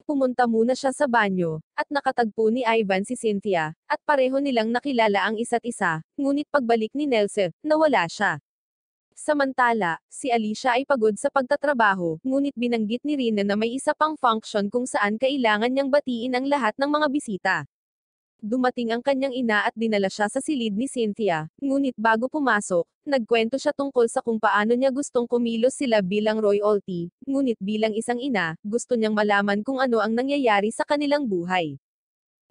Pumunta muna siya sa banyo, at nakatagpo ni Ivan si Cynthia, at pareho nilang nakilala ang isa't isa, ngunit pagbalik ni Nelsa, nawala siya. Samantala, si Alicia ay pagod sa pagtatrabaho, ngunit binanggit ni Rina na may isa pang function kung saan kailangan niyang batiin ang lahat ng mga bisita. Dumating ang kanyang ina at dinala siya sa silid ni Cynthia, ngunit bago pumasok, nagkwento siya tungkol sa kung paano niya gustong kumilos sila bilang royalty, ngunit bilang isang ina, gusto niyang malaman kung ano ang nangyayari sa kanilang buhay.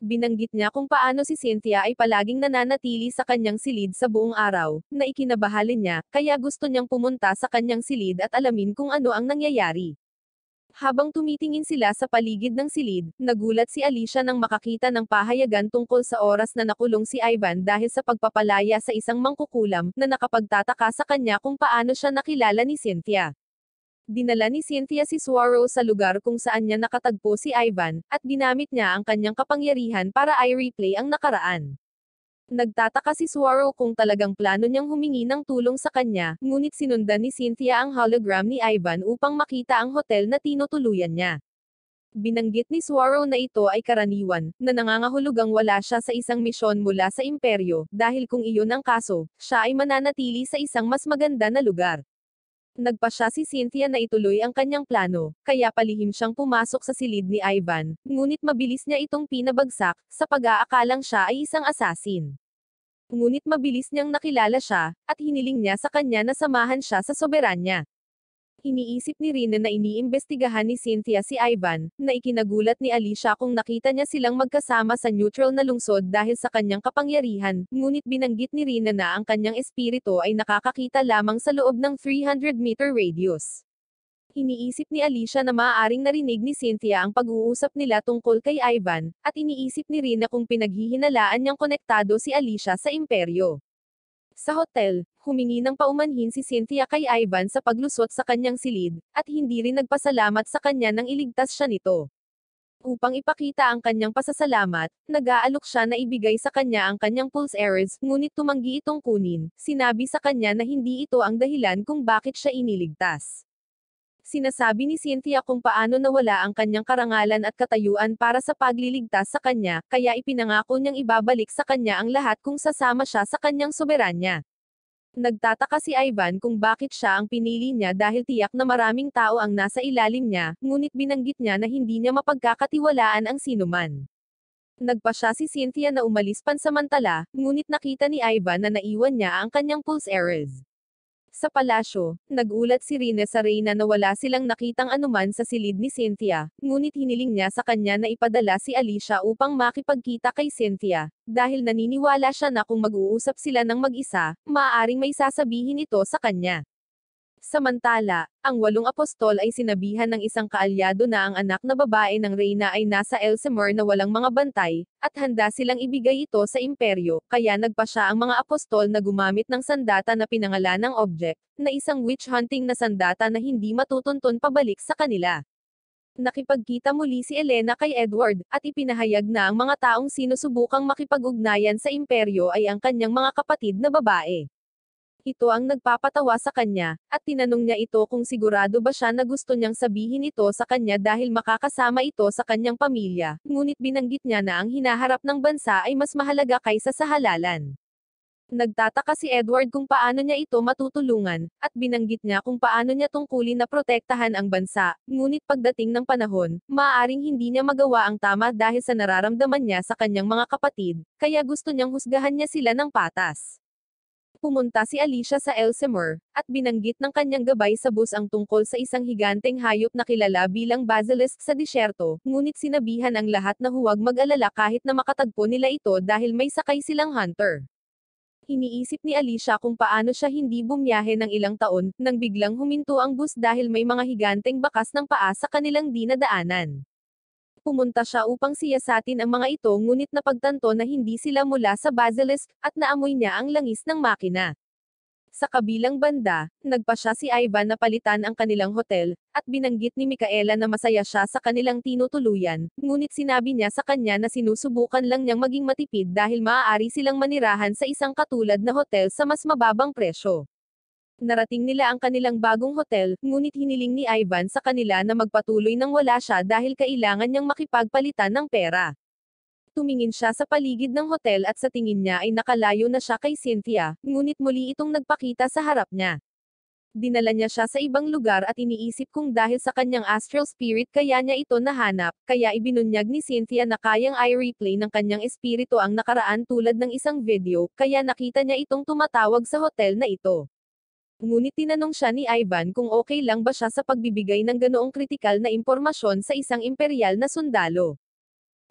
Binanggit niya kung paano si Cynthia ay palaging nananatili sa kanyang silid sa buong araw, na ikinabahalin niya, kaya gusto niyang pumunta sa kanyang silid at alamin kung ano ang nangyayari. Habang tumitingin sila sa paligid ng silid, nagulat si Alicia nang makakita ng pahayagan tungkol sa oras na nakulong si Ivan dahil sa pagpapalaya sa isang mangkukulam, na nakapagtataka sa kanya kung paano siya nakilala ni Cynthia. Dinala ni Cynthia si Swallow sa lugar kung saan niya nakatagpo si Ivan, at ginamit niya ang kanyang kapangyarihan para i-replay ang nakaraan. Nagtataka si Swallow kung talagang plano niyang humingi ng tulong sa kanya, ngunit sinundan ni Cynthia ang hologram ni Ivan upang makita ang hotel na tinutuluyan niya. Binanggit ni Swallow na ito ay karaniwan, na nangangahulugang wala siya sa isang misyon mula sa imperyo, dahil kung iyon ang kaso, siya ay mananatili sa isang mas maganda na lugar. Nagpasya si Cynthia na ituloy ang kanyang plano, kaya palihim siyang pumasok sa silid ni Ivan, ngunit mabilis niya itong pinabagsak, sa pag-aakalang siya ay isang assassin. Ngunit mabilis niyang nakilala siya, at hiniling niya sa kanya na samahan siya sa soberanya. Iniisip ni Rina na iniimbestigahan ni Cynthia si Ivan, na ikinagulat ni Alicia kung nakita niya silang magkasama sa neutral na lungsod dahil sa kanyang kapangyarihan, ngunit binanggit ni Rina na ang kanyang espiritu ay nakakakita lamang sa loob ng 300-meter radius. Iniisip ni Alicia na maaaring narinig ni Cynthia ang pag-uusap nila tungkol kay Ivan, at iniisip ni Rina kung pinaghihinalaan niyang konektado si Alicia sa imperyo. Sa hotel, humingi ng paumanhin si Cynthia kay Ivan sa paglusot sa kanyang silid, at hindi rin nagpasalamat sa kanya nang iligtas siya nito. Upang ipakita ang kanyang pasasalamat, nag-aalok siya na ibigay sa kanya ang kanyang pulse errors, ngunit tumanggi itong kunin. Sinabi sa kanya na hindi ito ang dahilan kung bakit siya iniligtas. Sinasabi ni Cynthia kung paano nawala ang kanyang karangalan at katayuan para sa pagliligtas sa kanya, kaya ipinangako niyang ibabalik sa kanya ang lahat kung sasama siya sa kanyang soberanya. Nagtataka si Ivan kung bakit siya ang pinili niya dahil tiyak na maraming tao ang nasa ilalim niya, ngunit binanggit niya na hindi niya mapagkakatiwalaan ang sinuman. Nagpasya si Cynthia na umalis pansamantala, ngunit nakita ni Ivan na naiwan niya ang kanyang pulse errors. Sa palasyo, nagulat si Rina sa Reyna na wala silang nakitang anuman sa silid ni Cynthia, ngunit hiniling niya sa kanya na ipadala si Alicia upang makipagkita kay Cynthia, dahil naniniwala siya na kung mag-uusap sila ng mag-isa, maaaring may sasabihin ito sa kanya. Samantala, ang 8 apostol ay sinabihan ng isang kaalyado na ang anak na babae ng Reyna ay nasa Elsinore na walang mga bantay, at handa silang ibigay ito sa imperyo, kaya nagpasya ang mga apostol na gumamit ng sandata na pinangalan ng object, na isang witch hunting na sandata na hindi matutunton pabalik sa kanila. Nakipagkita muli si Elena kay Edward, at ipinahayag na ang mga taong sinusubukang makipag-ugnayan sa imperyo ay ang kanyang mga kapatid na babae. Ito ang nagpapatawa sa kanya, at tinanong niya ito kung sigurado ba siya na gusto niyang sabihin ito sa kanya dahil makakasama ito sa kanyang pamilya, ngunit binanggit niya na ang hinaharap ng bansa ay mas mahalaga kaysa sa halalan. Nagtataka si Edward kung paano niya ito matutulungan, at binanggit niya kung paano niya tungkulin na protektahan ang bansa, ngunit pagdating ng panahon, maaaring hindi niya magawa ang tama dahil sa nararamdaman niya sa kanyang mga kapatid, kaya gusto niyang husgahan niya sila ng patas. Pumunta si Alicia sa Elsinore, at binanggit ng kanyang gabay sa bus ang tungkol sa isang higanteng hayop na kilala bilang basilisk sa disyerto, ngunit sinabihan ang lahat na huwag mag-alala kahit na makatagpo nila ito dahil may sakay silang hunter. Iniisip ni Alicia kung paano siya hindi bumiyahe ng ilang taon, nang biglang huminto ang bus dahil may mga higanteng bakas ng paa sa kanilang dinadaanan. Pumunta siya upang siyasatin ang mga ito ngunit napagtanto na hindi sila mula sa basilisk, at naamoy niya ang langis ng makina. Sa kabilang banda, nagpasya si Ivan na palitan ang kanilang hotel, at binanggit ni Micaela na masaya siya sa kanilang tinutuluyan, ngunit sinabi niya sa kanya na sinusubukan lang niyang maging matipid dahil maaari silang manirahan sa isang katulad na hotel sa mas mababang presyo. Narating nila ang kanilang bagong hotel, ngunit hiniling ni Ivan sa kanila na magpatuloy nang wala siya dahil kailangan niyang makipagpalitan ng pera. Tumingin siya sa paligid ng hotel at sa tingin niya ay nakalayo na siya kay Cynthia, ngunit muli itong nagpakita sa harap niya. Dinala niya siya sa ibang lugar at iniisip kung dahil sa kanyang astral spirit kaya niya ito nahanap, kaya ibinunyag ni Cynthia na kayang i-replay ng kanyang espiritu ang nakaraan tulad ng isang video, kaya nakita niya itong tumatawag sa hotel na ito. Ngunit tinanong siya ni Ivan kung okay lang ba siya sa pagbibigay ng ganoong kritikal na impormasyon sa isang imperial na sundalo.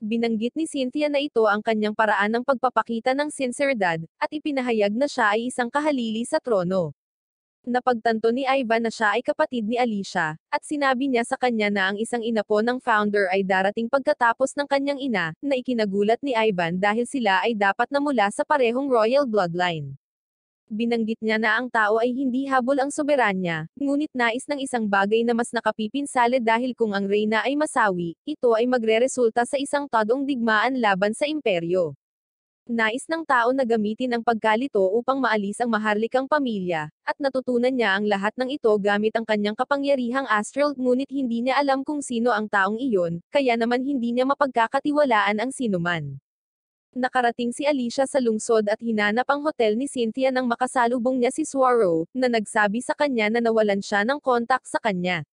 Binanggit ni Cynthia na ito ang kanyang paraan ng pagpapakita ng sinseridad, at ipinahayag na siya ay isang kahalili sa trono. Napagtanto ni Ivan na siya ay kapatid ni Alicia, at sinabi niya sa kanya na ang isang inapo ng founder ay darating pagkatapos ng kanyang ina, na ikinagulat ni Ivan dahil sila ay dapat na mula sa parehong royal bloodline. Binanggit niya na ang tao ay hindi habol ang soberanya, ngunit nais ng isang bagay na mas nakapipinsala dahil kung ang reyna ay masawi, ito ay magreresulta sa isang todong digmaan laban sa imperyo. Nais ng tao na gamitin ang pagkalito upang maalis ang maharlikang pamilya, at natutunan niya ang lahat ng ito gamit ang kanyang kapangyarihang astral, ngunit hindi niya alam kung sino ang taong iyon, kaya naman hindi niya mapagkakatiwalaan ang sinuman. Nakarating si Alicia sa lungsod at hinanap ang hotel ni Cynthia nang makasalubong niya si Swaro, na nagsabi sa kanya na nawalan siya ng kontak sa kanya.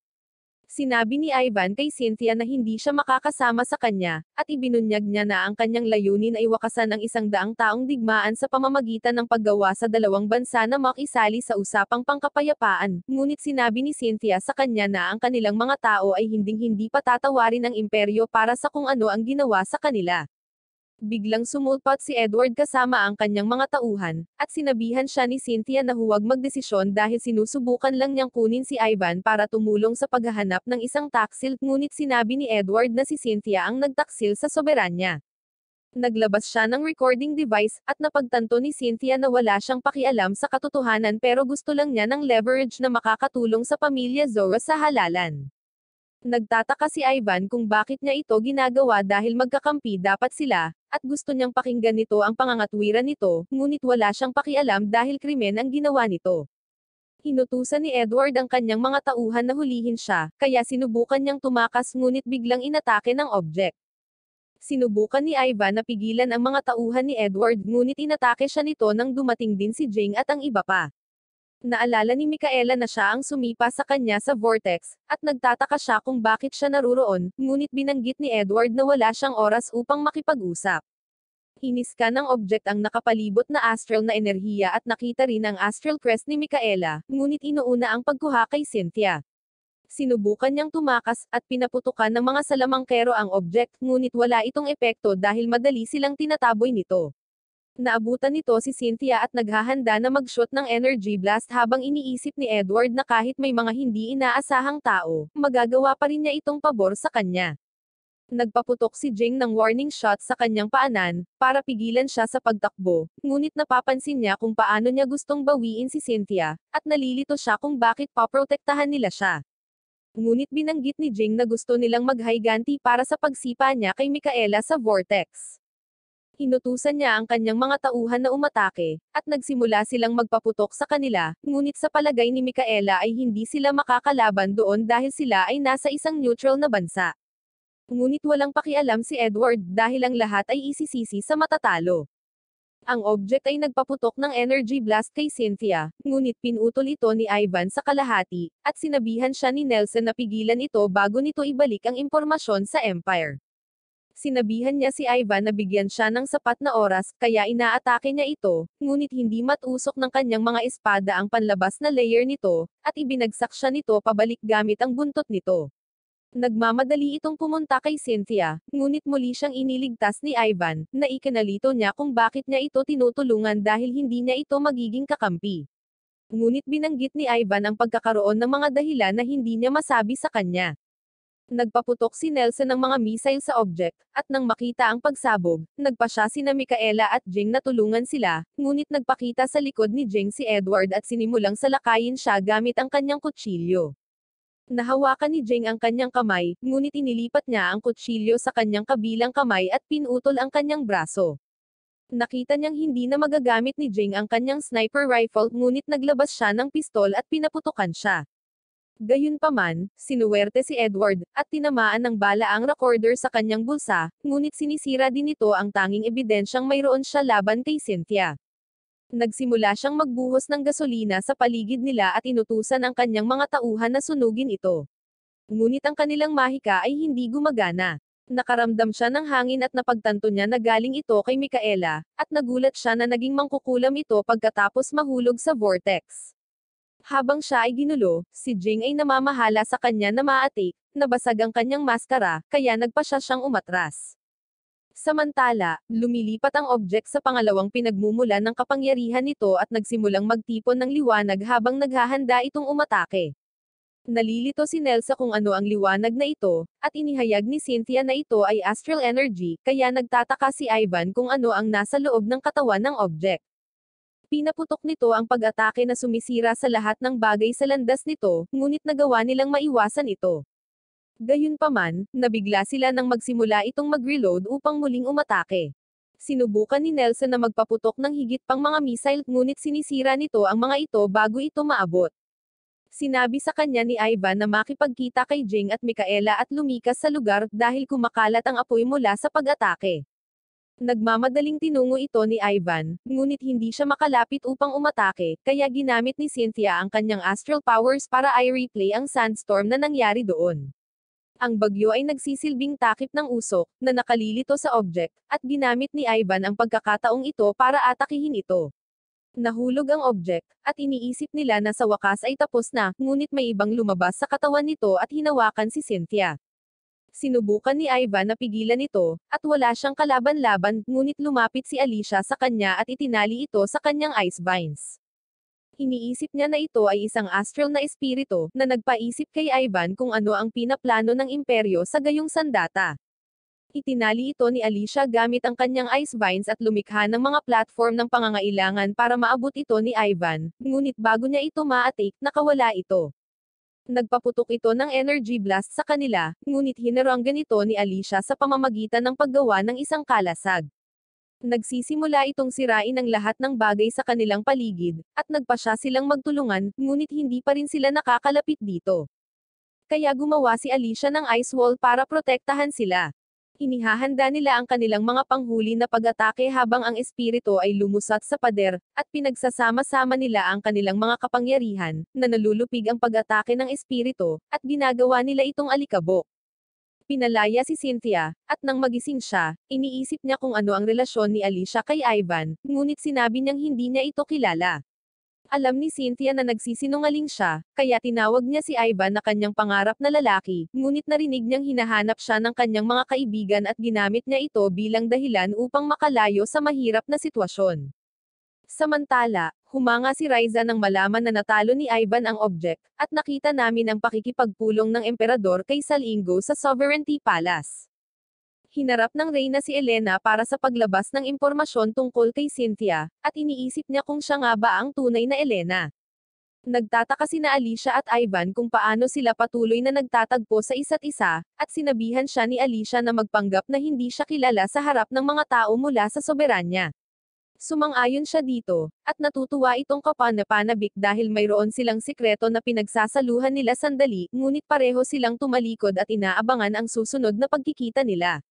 Sinabi ni Ivan kay Cynthia na hindi siya makakasama sa kanya, at ibinunyag niya na ang kanyang layunin ay wakasan ang 100 taong digmaan sa pamamagitan ng paggawa sa dalawang bansa na makisali sa usapang pangkapayapaan, ngunit sinabi ni Cynthia sa kanya na ang kanilang mga tao ay hinding-hindi patatawarin ng imperyo para sa kung ano ang ginawa sa kanila. Biglang sumulpot si Edward kasama ang kanyang mga tauhan, at sinabihan siya ni Cynthia na huwag magdesisyon dahil sinusubukan lang niyang kunin si Ivan para tumulong sa paghahanap ng isang taksil, ngunit sinabi ni Edward na si Cynthia ang nagtaksil sa soberanya. Naglabas siya ng recording device, at napagtanto ni Cynthia na wala siyang pakialam sa katotohanan pero gusto lang niya ng leverage na makakatulong sa pamilya Zora sa halalan. Nagtataka si Ivan kung bakit niya ito ginagawa dahil magkakampi dapat sila, at gusto niyang pakinggan nito ang pangangatwiran nito, ngunit wala siyang pakialam dahil krimen ang ginawa nito. Inutusan ni Edward ang kanyang mga tauhan na hulihin siya, kaya sinubukan niyang tumakas ngunit biglang inatake ng object. Sinubukan ni Ivan na pigilan ang mga tauhan ni Edward ngunit inatake siya nito nang dumating din si Jing at ang iba pa. Naalala ni Micaela na siya ang sumipa sa kanya sa vortex, at nagtataka siya kung bakit siya naruroon, ngunit binanggit ni Edward na wala siyang oras upang makipag-usap. Hiniska ng object ang nakapalibot na astral na enerhiya at nakita rin ang astral crest ni Micaela, ngunit inuuna ang pagkuha kay Cynthia. Sinubukan niyang tumakas, at pinaputukan ng mga salamangkero ang object, ngunit wala itong epekto dahil madali silang tinataboy nito. Naabutan nito si Cynthia at naghahanda na mag-shoot ng energy blast habang iniisip ni Edward na kahit may mga hindi inaasahang tao, magagawa pa rin niya itong pabor sa kanya. Nagpaputok si Jing ng warning shot sa kanyang paanan, para pigilan siya sa pagtakbo, ngunit napapansin niya kung paano niya gustong bawiin si Cynthia, at nalilito siya kung bakit paprotektahan nila siya. Ngunit binanggit ni Jing na gusto nilang maghiganti para sa pagsipa niya kay Micaela sa vortex. Inutusan niya ang kanyang mga tauhan na umatake, at nagsimula silang magpaputok sa kanila, ngunit sa palagay ni Micaela ay hindi sila makakalaban doon dahil sila ay nasa isang neutral na bansa. Ngunit walang pakialam si Edward dahil ang lahat ay isisisi sa matatalo. Ang object ay nagpaputok ng energy blast kay Cynthia, ngunit pinutol ito ni Ivan sa kalahati, at sinabihan siya ni Nelson na pigilan ito bago nito ibalik ang impormasyon sa Empire. Sinabihan niya si Ivan na bigyan siya ng sapat na oras, kaya inaatake niya ito, ngunit hindi matusok ng kanyang mga espada ang panlabas na layer nito, at ibinagsak siya nito pabalik gamit ang buntot nito. Nagmamadali itong pumunta kay Cynthia, ngunit muli siyang iniligtas ni Ivan, na ikinalito niya kung bakit niya ito tinutulungan dahil hindi niya ito magiging kakampi. Ngunit binanggit ni Ivan ang pagkakaroon ng mga dahilan na hindi niya masabi sa kanya. Nagpaputok si Nelson ng mga missile sa object, at nang makita ang pagsabog, nagpasya sina Micaela at Jing na tulungan sila, ngunit nagpakita sa likod ni Jing si Edward at sinimulang salakayin siya gamit ang kanyang kutsilyo. Nahawakan ni Jing ang kanyang kamay, ngunit inilipat niya ang kutsilyo sa kanyang kabilang kamay at pinutol ang kanyang braso. Nakita niyang hindi na magagamit ni Jing ang kanyang sniper rifle ngunit naglabas siya ng pistol at pinaputukan siya. Gayunpaman, sinuwerte si Edward, at tinamaan ng bala ang recorder sa kanyang bulsa, ngunit sinisira din nito ang tanging ebidensyang mayroon siya laban kay Cynthia. Nagsimula siyang magbuhos ng gasolina sa paligid nila at inutusan ang kanyang mga tauhan na sunugin ito. Ngunit ang kanilang mahika ay hindi gumagana. Nakaramdam siya ng hangin at napagtanto niya na galing ito kay Micaela, at nagulat siya na naging mangkukulam ito pagkatapos mahulog sa vortex. Habang siya ay ginulo, si Jing ay namamahala sa kanya na maati, nabasag ang kanyang maskara, kaya nagpa siya siyang umatras. Samantala, lumilipat ang object sa pangalawang pinagmumulan ng kapangyarihan nito at nagsimulang magtipon ng liwanag habang naghahanda itong umatake. Nalilito si Nelsa kung ano ang liwanag na ito, at inihayag ni Cynthia na ito ay astral energy, kaya nagtataka si Ivan kung ano ang nasa loob ng katawan ng object. Pinaputok nito ang pag-atake na sumisira sa lahat ng bagay sa landas nito, ngunit nagawa nilang maiwasan ito. Gayunpaman, nabigla sila nang magsimula itong mag-reload upang muling umatake. Sinubukan ni Nelson na magpaputok ng higit pang mga missile, ngunit sinisira nito ang mga ito bago ito maabot. Sinabi sa kanya ni Ivan na makipagkita kay Jing at Micaela at lumikas sa lugar dahil kumakalat ang apoy mula sa pag-atake. Nagmamadaling tinungo ito ni Ivan, ngunit hindi siya makalapit upang umatake, kaya ginamit ni Cynthia ang kanyang astral powers para i-replay ang sandstorm na nangyari doon. Ang bagyo ay nagsisilbing takip ng usok, na nakalilito sa object, at ginamit ni Ivan ang pagkakataong ito para atakihin ito. Nahulog ang object, at iniisip nila na sa wakas ay tapos na, ngunit may ibang lumabas sa katawan nito at hinawakan si Cynthia. Sinubukan ni Ivan na pigilan ito, at wala siyang kalaban-laban, ngunit lumapit si Alicia sa kanya at itinali ito sa kanyang ice vines. Iniisip niya na ito ay isang astral na espiritu, na nagpaisip kay Ivan kung ano ang pinaplano ng imperyo sa gayong sandata. Itinali ito ni Alicia gamit ang kanyang ice vines at lumikha ng mga platform ng pangangailangan para maabot ito ni Ivan, ngunit bago niya ito ma-atake, nakawala ito. Nagpaputok ito ng energy blast sa kanila, ngunit hinaranggan ito ni Alicia sa pamamagitan ng paggawa ng isang kalasag. Nagsisimula itong sirain ang lahat ng bagay sa kanilang paligid, at nagpasya silang magtulungan, ngunit hindi pa rin sila nakakalapit dito. Kaya gumawa si Alicia ng ice wall para protektahan sila. Inihahanda nila ang kanilang mga panghuli na pag-atake habang ang espiritu ay lumusat sa pader, at pinagsasama-sama nila ang kanilang mga kapangyarihan, na nalulupig ang pag-atake ng espiritu, at ginagawa nila itong alikabok. Pinalaya si Cynthia, at nang magising siya, iniisip niya kung ano ang relasyon ni Alicia kay Ivan, ngunit sinabi niyang hindi niya ito kilala. Alam ni Cynthia na nagsisinungaling siya, kaya tinawag niya si Ivan na kanyang pangarap na lalaki, ngunit narinig niyang hinahanap siya ng kanyang mga kaibigan at ginamit niya ito bilang dahilan upang makalayo sa mahirap na sitwasyon. Samantala, humanga si Riza nang malaman na natalo ni Ivan ang object, at nakita namin ang pakikipagpulong ng emperador kay Salingo sa Sovereignty Palace. Hinarap ng Reyna si Elena para sa paglabas ng impormasyon tungkol kay Cynthia, at iniisip niya kung siya nga ba ang tunay na Elena. Nagtataka sina Alicia at Ivan kung paano sila patuloy na nagtatagpo sa isa't isa, at sinabihan siya ni Alicia na magpanggap na hindi siya kilala sa harap ng mga tao mula sa soberanya. Sumang-ayon siya dito, at natutuwa itong kapanapanabik dahil mayroon silang sikreto na pinagsasaluhan nila sandali, ngunit pareho silang tumalikod at inaabangan ang susunod na pagkikita nila.